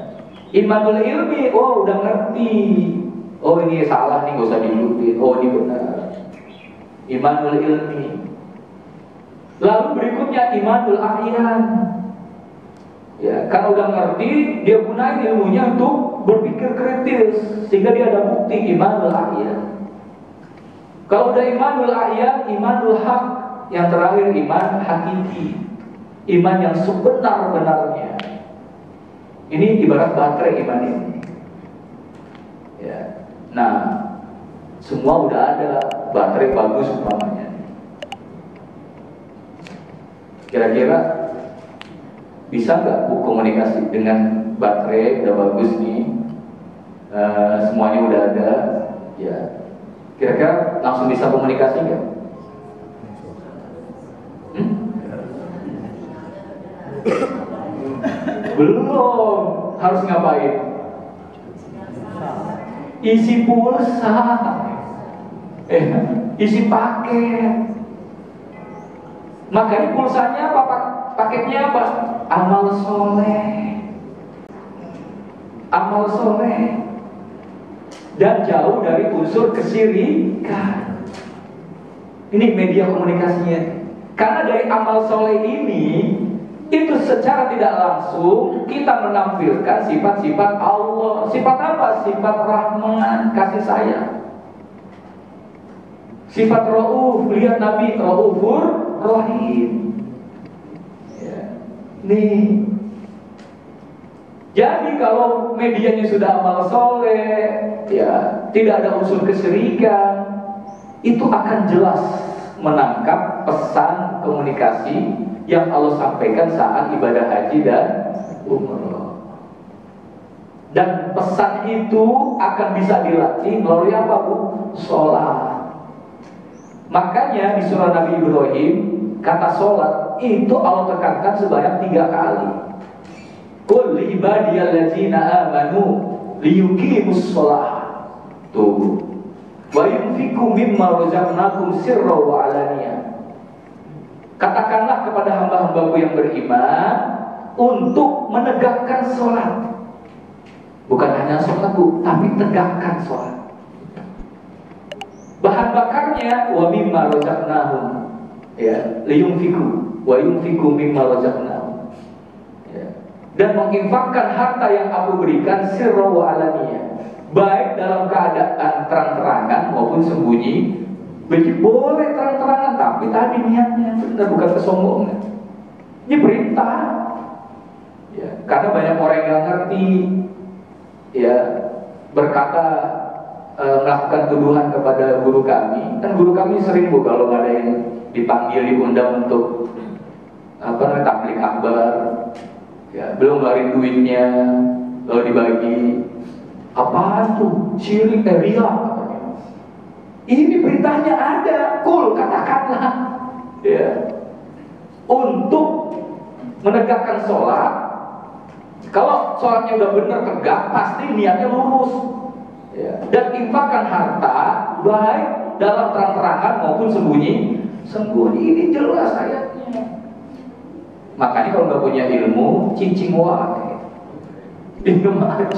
Imanul ilmi, oh udah ngerti, oh ini salah nih, gak usah diikutin, oh ini benar. Imanul ilmi. Lalu berikutnya imanul ahyan. Ya, karena udah ngerti, dia gunain ilmunya untuk berpikir kritis sehingga dia ada bukti imanul ahyan. Kalau udah imanul ahyan, imanul haq, yang terakhir iman hakiki, iman yang sebenar-benarnya. Ini ibarat baterai iman ini. Ya. Nah, semua udah ada baterai bagus umpamanya. Kira-kira bisa nggak Bu komunikasi dengan baterai udah bagus nih, semuanya udah ada, ya. Kira-kira langsung bisa komunikasi nggak? Belum, harus ngapain? isi pulsa, isi paket. Makanya pulsanya apa, paketnya apa? Amal soleh, amal soleh, dan jauh dari unsur kesyirikan. Ini media komunikasinya. Karena dari amal soleh ini, itu secara tidak langsung kita menampilkan sifat-sifat Allah. Sifat apa? Sifat rahman, kasih sayang. Sifat Rauf, lihat Nabi Raufur Rahim. Ya. Nih. Jadi kalau medianya sudah amal soleh, ya tidak ada unsur kesyirikan, itu akan jelas menangkap pesan komunikasi yang Allah sampaikan saat ibadah haji dan umrah. Dan pesan itu akan bisa dilatih melalui apa, Bu? Sholat. Makanya di surah Nabi Ibrahim, kata sholat itu Allah tekankan sebanyak 3 kali. Qul li ibadiyallazina amanu liyuqimus sholah. Tuh. Wa yunfiqu mimma razaqnakum sirra wa alaniyah. Katakanlah kepada hamba-hambaku yang beriman untuk menegakkan sholat. Bukan hanya sholat, Bu, tapi tegakkan sholat. Bahan bakarnya wa mimma razaqnahum, ya, liyunfiqu wa yunfiqu mimma razaqnahum, ya. Dan menginfakkan harta yang aku berikan sirra wa alaniyah, baik dalam keadaan terang-terangan maupun sembunyi. Jadi boleh terang-terangan, tapi tadi niatnya benar, bukan kesombongan. Ini perintah, ya, karena banyak orang yang nggak ngerti, ya, berkata melakukan tuduhan kepada guru kami. Kan guru kami sering, Bu, kalau nggak ada yang dipanggil, diundang untuk tabligh akbar, ya, belum ngeluarin duitnya, lalu dibagi. Apaan tuh? Syirik, riya. Ini perintahnya ada, Kul, katakanlah, ya, untuk menegakkan sholat. Kalau sholatnya udah benar tegak, pasti niatnya lurus. Ya. Dan infakkan harta baik dalam terang-terangan maupun sembunyi. Ini jelas ayatnya. Makanya kalau nggak punya ilmu, cincing wae, minum aja.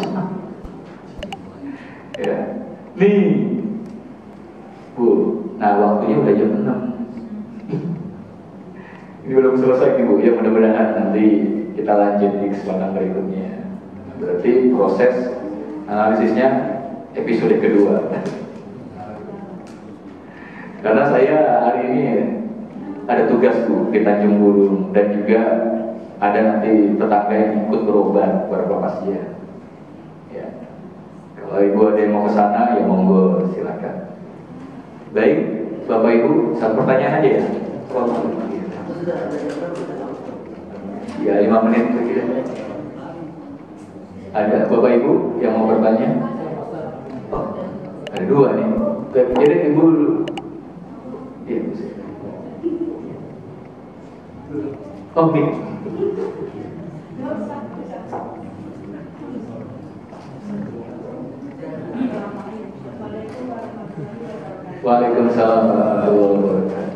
Ya. Nih, Bu, nah waktunya udah jam 6. Ini belum selesai nih, Bu. Ya, mudah-mudahan nanti kita lanjut di kesempatan berikutnya. Berarti proses analisisnya episode kedua. Karena saya hari ini ada tugas, Bu, di Tanjung Burung, dan juga ada nanti tetangga yang ikut berobat beberapa pasien. Ya. Kalau Ibu ada yang mau ke sana, ya monggo, silakan. Baik, Bapak Ibu, satu pertanyaan aja ya. Ya, 5 menit begitu. Ada Bapak Ibu yang mau bertanya? Oh, ada 2 nih. Jadi Ibu dulu. Iya, bisa. Oh, nih. Waalaikumsalam warahmatullahi wabarakatuh.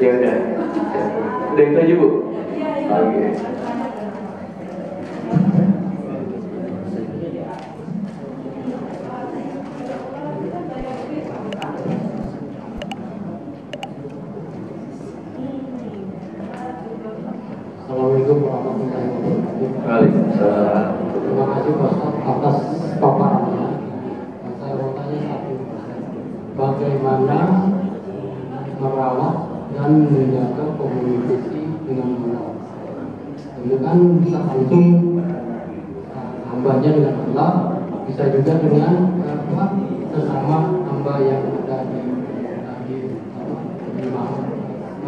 Ya udah itu aja, Bu. Oke. Assalamualaikum warahmatullahi wabarakatuh. Waalaikumsalam. Terima kasih Pak Ustaz atas paparannya. Saya mau tanya satu, bagaimana merawat dan menjaga komunikasi dengan orang? Ini kan bisa langsung hal hambanya dengan Allah, bisa juga dengan sesama hamba yang ada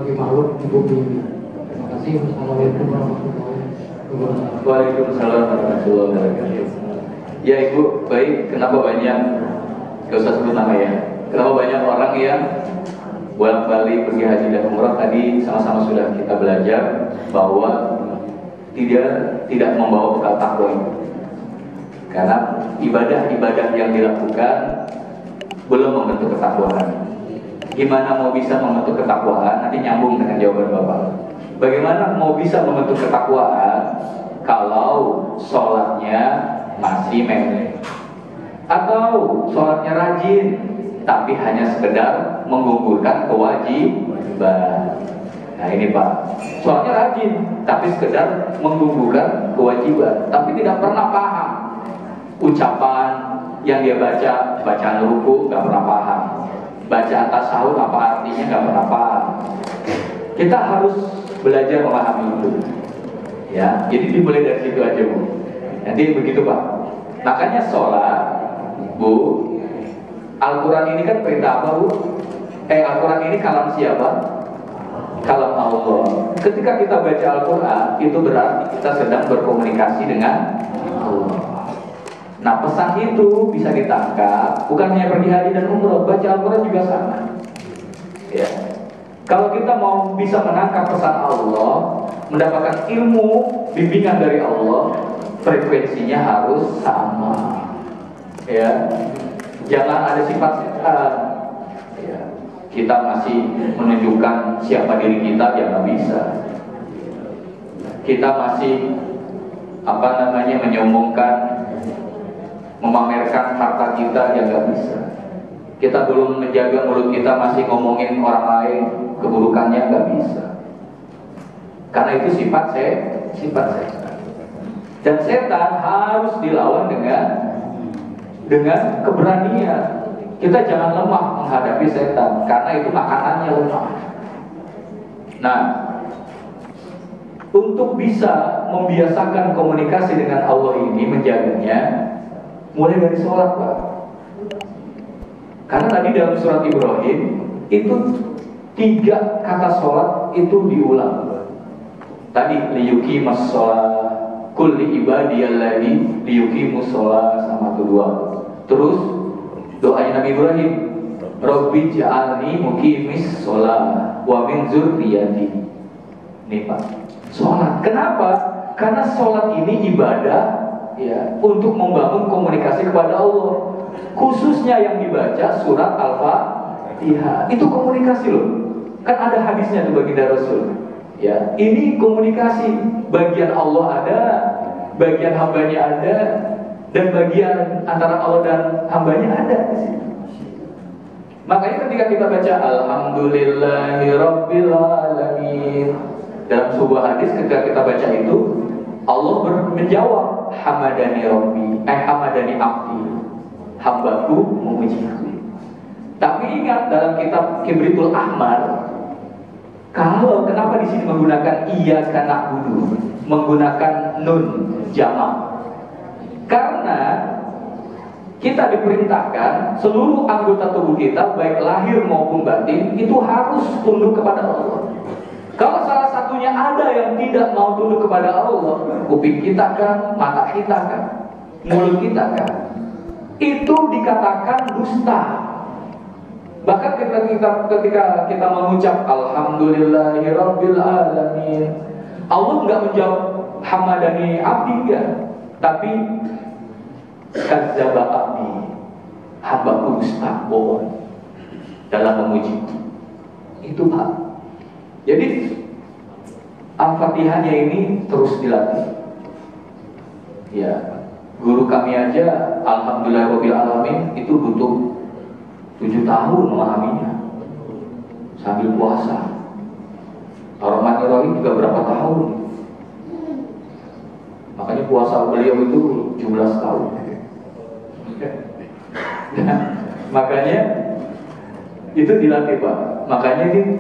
di makhluk di bumi ini. Terima kasih. Wassalamualaikum warahmatullahi wabarakatuh. Waalaikumsalam warahmatullahi wabarakatuh. Ya Ibu, baik. Kenapa banyak, gak usah sebut nama ya, kenapa banyak orang yang bolak-balik pergi haji dan umrah? Tadi sama-sama sudah kita belajar bahwa tidak membawa bekal takwa itu. Karena ibadah-ibadah yang dilakukan belum membentuk ketakwaan. Gimana mau bisa membentuk ketakwaan? Nanti nyambung dengan jawaban Bapak. Bagaimana mau bisa membentuk ketakwaan kalau sholatnya masih memilih, atau sholatnya rajin tapi hanya sekedar menggugurkan kewajiban? Nah ini Pak, sholatnya rajin tapi sekedar menggugurkan kewajiban, tapi tidak pernah paham ucapan yang dia baca, bacaan ruku nggak pernah paham, bacaan tasawuf apa artinya nggak pernah paham. Kita harus belajar memahami itu, ya. Jadi dimulai dari situ aja Bu. Nanti begitu Pak. Makanya sholat Bu, Al-Quran ini kan perintah apa Bu? Al-Quran ini kalam siapa? Kalam Allah. Ketika kita baca Al-Quran, itu berarti kita sedang berkomunikasi dengan Allah. Nah pesan itu bisa ditangkap bukan hanya pergi haji dan umroh, baca Al-Quran juga sama, ya. Kalau kita mau bisa menangkap pesan Allah, mendapatkan ilmu bimbingan dari Allah, frekuensinya harus sama, ya. Jangan ada sifat setan, ya. Kita masih menunjukkan siapa diri kita, ya nggak bisa. Kita masih menyombongkan, memamerkan harta kita, ya nggak bisa. Kita belum menjaga mulut kita, masih ngomongin orang lain keburukannya, nggak bisa. Karena itu sifat setan. Dan setan harus dilawan dengan keberanian. Kita jangan lemah menghadapi setan, karena itu makanannya lemah. Nah, untuk bisa membiasakan komunikasi dengan Allah ini, menjaganya, mulai dari sholat Pak. Karena tadi dalam surat Ibrahim itu 3 kata sholat itu diulang. Tadi liyuqimus sholat, kulli ibadiyalladzi liyuqimus sholat, sama kedua. Terus doanya Nabi Ibrahim, Rabbi ja'alni muqimis sholat wa min dzurriyyati. Nih Pak, sholat. Kenapa? Karena sholat ini ibadah, ya, untuk membangun komunikasi kepada Allah. Khususnya yang dibaca surat Al-Fatihah, itu komunikasi loh. Kan ada hadisnya tuh baginda Rasul. Ya, ini komunikasi. Bagian Allah ada, bagian hambanya ada, dan bagian antara Allah dan hambanya ada di situ. Makanya ketika kita baca Alhamdulillahirabbil alamin, dalam sebuah hadis ketika kita baca itu, Allah menjawab hamadani rabbi, hamadani abdi, hambaku memujiku. Tapi ingat dalam kitab Kibritul Ahmar, kalau kenapa di sini menggunakan iyyaka na'budu, menggunakan nun jamak? Karena kita diperintahkan seluruh anggota tubuh kita, baik lahir maupun batin, itu harus tunduk kepada Allah. Kalau salah satunya ada yang tidak mau tunduk kepada Allah, kuping kita kan, mata kita kan, mulut kita kan, itu dikatakan dusta. Bahkan ketika kita mengucap Alhamdulillahirabbil alamin, Allah nggak menjawab hamadani abdi ya, tapi kadzdzaba abdi, hambaku dusta, bohong dalam memuji. Itu Pak. Jadi Al-Fatihahnya ini terus dilatih. Ya, guru kami aja Alhamdulillahirabbil alamin itu butuh 7 tahun memahaminya sambil puasa. Ar-Rahmanir-Rahim juga berapa tahun? Makanya puasa beliau itu 17 tahun. Nah, makanya itu dilatih Pak. Makanya ini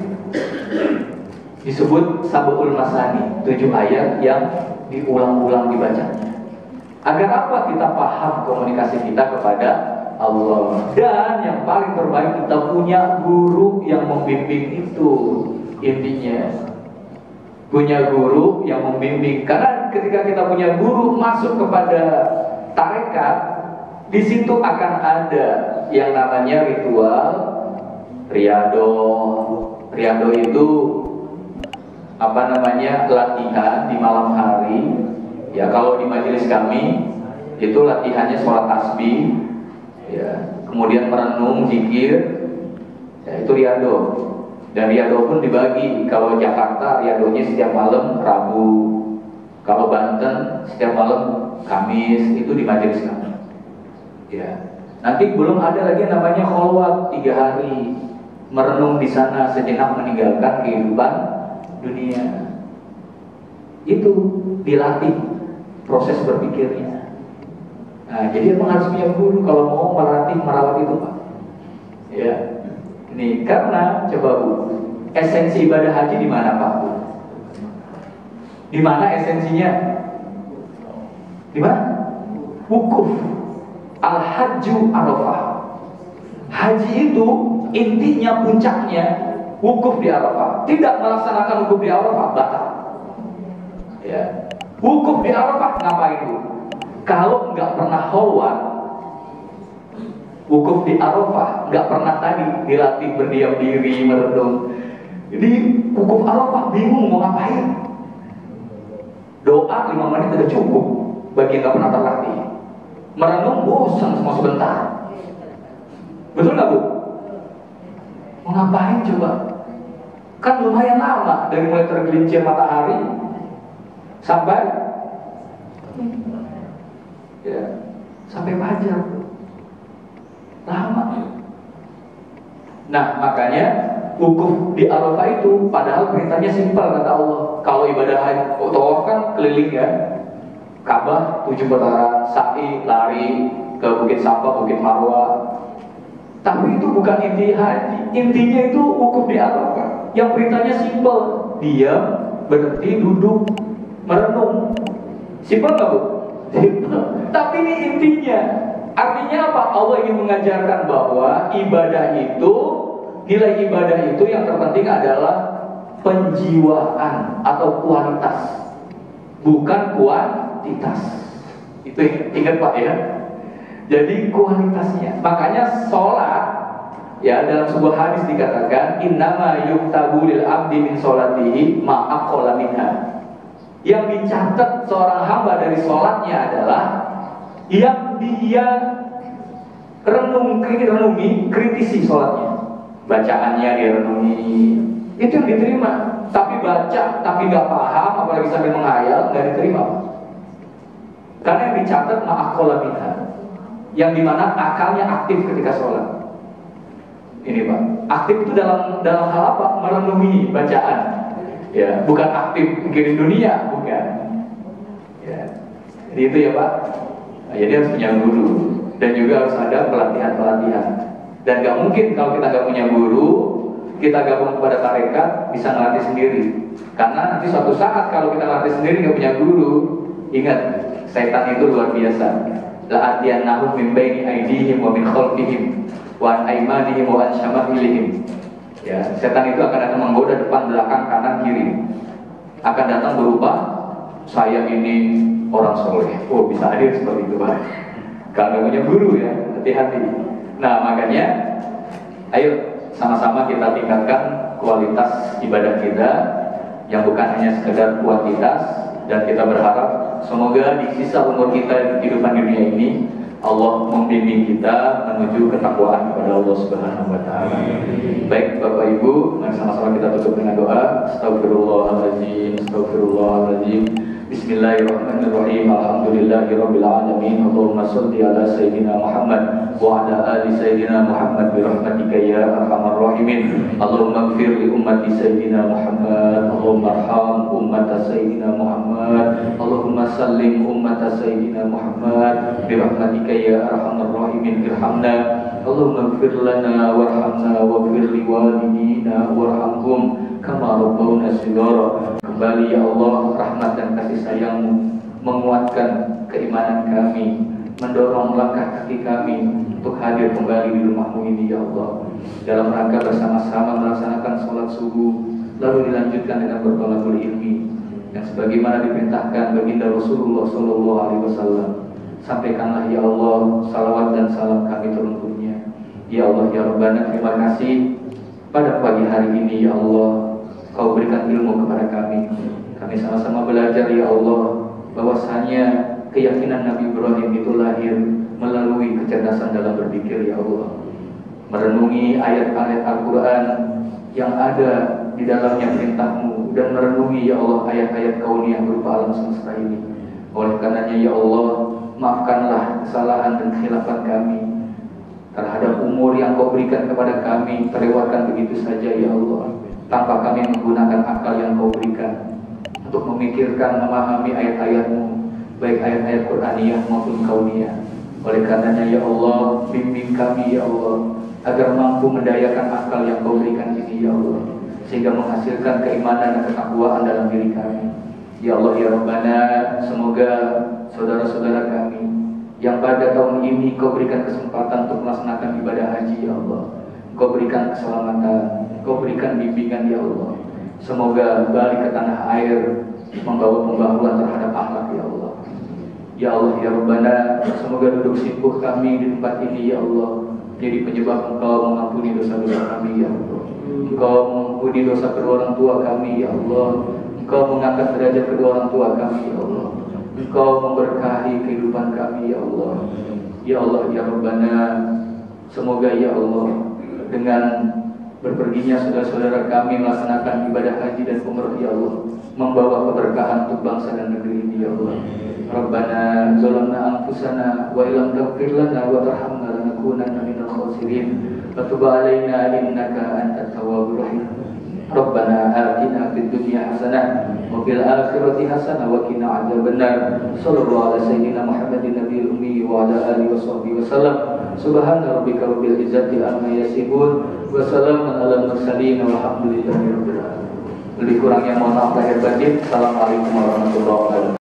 disebut Sab'ul Masani, 7 ayat yang diulang-ulang dibacanya. Agar apa? Kita paham komunikasi kita kepada Allah. Dan yang paling terbaik, kita punya guru yang membimbing itu. Intinya punya guru yang membimbing. Karena ketika kita punya guru masuk kepada tarekat, di situ akan ada yang namanya ritual riyado. Riyado itu latihan di malam hari. Ya, kalau di majelis kami itu latihannya sholat tasbih, ya, kemudian merenung, zikir, ya, itu riyado. Dan riyado pun dibagi. Kalau Jakarta riyadonya setiap malam Rabu, kalau Banten setiap malam Kamis, itu di majelis kami. Ya. Nanti belum ada lagi yang namanya kholwat 3 hari, merenung di sana sejenak meninggalkan kehidupan dunia. Itu dilatih proses berpikirnya. Nah, jadi emang harus punya guru kalau mau merawat itu, Pak. Ya. Ini karena coba Bu, esensi ibadah haji di mana, Pak? Di mana esensinya? Di mana? Wukuf. Al-Hajju Arafah. Haji itu intinya, puncaknya wukuf di Arafah. Tidak melaksanakan wukuf di Arafah batal. Ya. Wukuf di Arafah ngapain Bu? Kalau nggak pernah kholwat, wukuf di Arafah nggak pernah tadi dilatih berdiam diri, merenung. Jadi wukuf Arafah bingung mau ngapain. Doa 5 menit udah cukup bagi yang nggak pernah terlatih. Merenung bosan semua sebentar. Betul nggak Bu? Mau ngapain coba? Kan lumayan lama dari mulai tergelincir matahari sampai sampai fajar. Lama. Nah, makanya wukuf di Arafah itu padahal perintahnya simpel kata Allah. Kalau ibadah haji, tawaf kan keliling ya, Ka'bah 7 putaran, sa'i, lari ke Bukit Safa, Bukit Marwah. Tapi itu bukan inti haji. Intinya itu wukuf di Arafah. Yang perintahnya simpel, diam, berhenti, duduk, merenung. Simpel nggak Bu? Simpel. Tapi ini intinya. Artinya apa? Allah ingin mengajarkan bahwa ibadah itu, nilai ibadah itu yang terpenting adalah penjiwaan atau kualitas, bukan kuantitas. Itu ingat Pak ya. Jadi kualitasnya. Makanya sholat, ya, dalam sebuah hadis dikatakan innama yuktabu lil abdi min sholatihi ma'aqala minha. Yang dicatat seorang hamba dari sholatnya adalah yang dia renungi, kritisi sholatnya, bacaannya dia renungi, itu yang diterima. Tapi baca, tapi nggak paham, apalagi sambil menghayal, nggak diterima. Karena yang dicatat ma'aqala minha, yang dimana akalnya aktif ketika sholat. Ini Pak, aktif itu dalam hal apa? Merenungi bacaan, ya, bukan aktif mikirin dunia, bukan. Ya, jadi itu ya Pak. Nah, jadi harus punya guru dan juga harus ada pelatihan. Dan gak mungkin kalau kita gak punya guru, kita gabung kepada tarekat bisa ngelatih sendiri. Karena nanti suatu saat kalau kita latih sendiri gak punya guru, ingat, setan itu luar biasa. La'atiyannahum min baini aydihim wa min khalfihim wa an aymanihim wa an syama'ilihim. Ya, setan itu akan datang menggoda depan, belakang, kanan, kiri. Akan datang berupa saya ini orang soleh. Oh, bisa hadir seperti itu Pak. Kalau nggak punya guru ya, hati-hati. Nah, makanya ayo sama-sama kita tingkatkan kualitas ibadah kita yang bukan hanya sekedar kuantitas. Dan kita berharap semoga di sisa umur kita di kehidupan dunia ini Allah membimbing kita menuju ketakwaan kepada Allah Subhanahu wa taala. Baik Bapak Ibu, mari sama-sama kita tutup dengan doa. Astagfirullahaladzim, astagfirullahaladzim. Bismillahirrahmanirrahim. Alhamdulillahirabbil alamin. Allahumma shalli ala sayyidina Muhammad wa ala ali sayyidina Muhammad bi rahmatika ya arhamar rahimin. Allahumma ighfir li ummati sayyidina Muhammad. Allahumma arham ummata sayyidina Muhammad. Allahumma sallim ummata sayyidina Muhammad bi rahmatika ya arhamar rahimin. Irhamna. Allahumma ighfir lana warhamna waghfir li walidina warhamhum kama rabbawna shighara. Kembali ya Allah, rahmat dan kasih sayang-Mu menguatkan keimanan kami, mendorong langkah kaki kami untuk hadir kembali di rumah-Mu ini ya Allah, dalam rangka bersama-sama melaksanakan sholat subuh, lalu dilanjutkan dengan bertolakul ilmi yang sebagaimana diperintahkan baginda Rasulullah Sallallahu Alaihi Wasallam. Sampaikanlah ya Allah salawat dan salam kami teruntuknya. Ya Allah ya Rabbana, terima kasih pada pagi hari ini ya Allah, Kau berikan ilmu kepada kami. Kami sama-sama belajar ya Allah bahwasanya keyakinan Nabi Ibrahim itu lahir melalui kecerdasan dalam berpikir ya Allah, merenungi ayat-ayat Al-Quran yang ada di dalamnya perintah-Mu, dan merenungi ya Allah ayat-ayat kauniyah berupa alam semesta ini. Oleh karenanya ya Allah, maafkanlah kesalahan dan khilafan kami terhadap umur yang Kau berikan kepada kami, terlewatkan begitu saja ya Allah, tanpa kami menggunakan akal yang Kau berikan untuk memikirkan, memahami ayat-ayat-Mu, baik ayat-ayat Qur'aniyah maupun kauniyah. Oleh karenanya ya Allah, bimbing kami ya Allah, agar mampu mendayakan akal yang Kau berikan ini ya Allah, sehingga menghasilkan keimanan dan ketakwaan dalam diri kami. Ya Allah ya Rabbana, semoga saudara-saudara kami yang pada tahun ini Kau berikan kesempatan untuk melaksanakan ibadah haji ya Allah, Kau berikan keselamatan, Kau berikan bimbingan ya Allah. Semoga balik ke tanah air membawa pembaharuan terhadap akhlak ya Allah. Ya Allah ya Rabbana, semoga duduk simpuh kami di tempat ini ya Allah jadi penyebab Engkau mengampuni dosa-dosa kami ya Allah. Engkau mengampuni dosa kedua orang tua kami ya Allah. Engkau mengangkat derajat kedua orang tua kami ya Allah. Engkau memberkahi kehidupan kami ya Allah. Ya Allah ya Rabbana, semoga ya Allah dengan berperginya saudara-saudara kami melaksanakan ibadah haji dan umrah ya Allah, membawa keberkahan untuk bangsa dan negeri ini ya Allah. Rabbana zalamna anfusana wa illam taghfir lana wa tarhamna lanakunanna minal khasirin. Wa tub 'alaina innaka antat tawwabur rahim. Rabbana atina fid dunya hasanah wa fil akhirati hasanah wa qina adzabannar. Sallallahu ala sayyidina Muhammadin nabiyil ummi wa ala alihi washabbihi wasallam. Subhana rabbika rabbil izzati amma yasifun wa salamun alal mursalin walhamdulillahi rabbil alamin. Lebih kurangnya mohon maaf lahir batin. Assalamualaikum warahmatullahi wabarakatuh.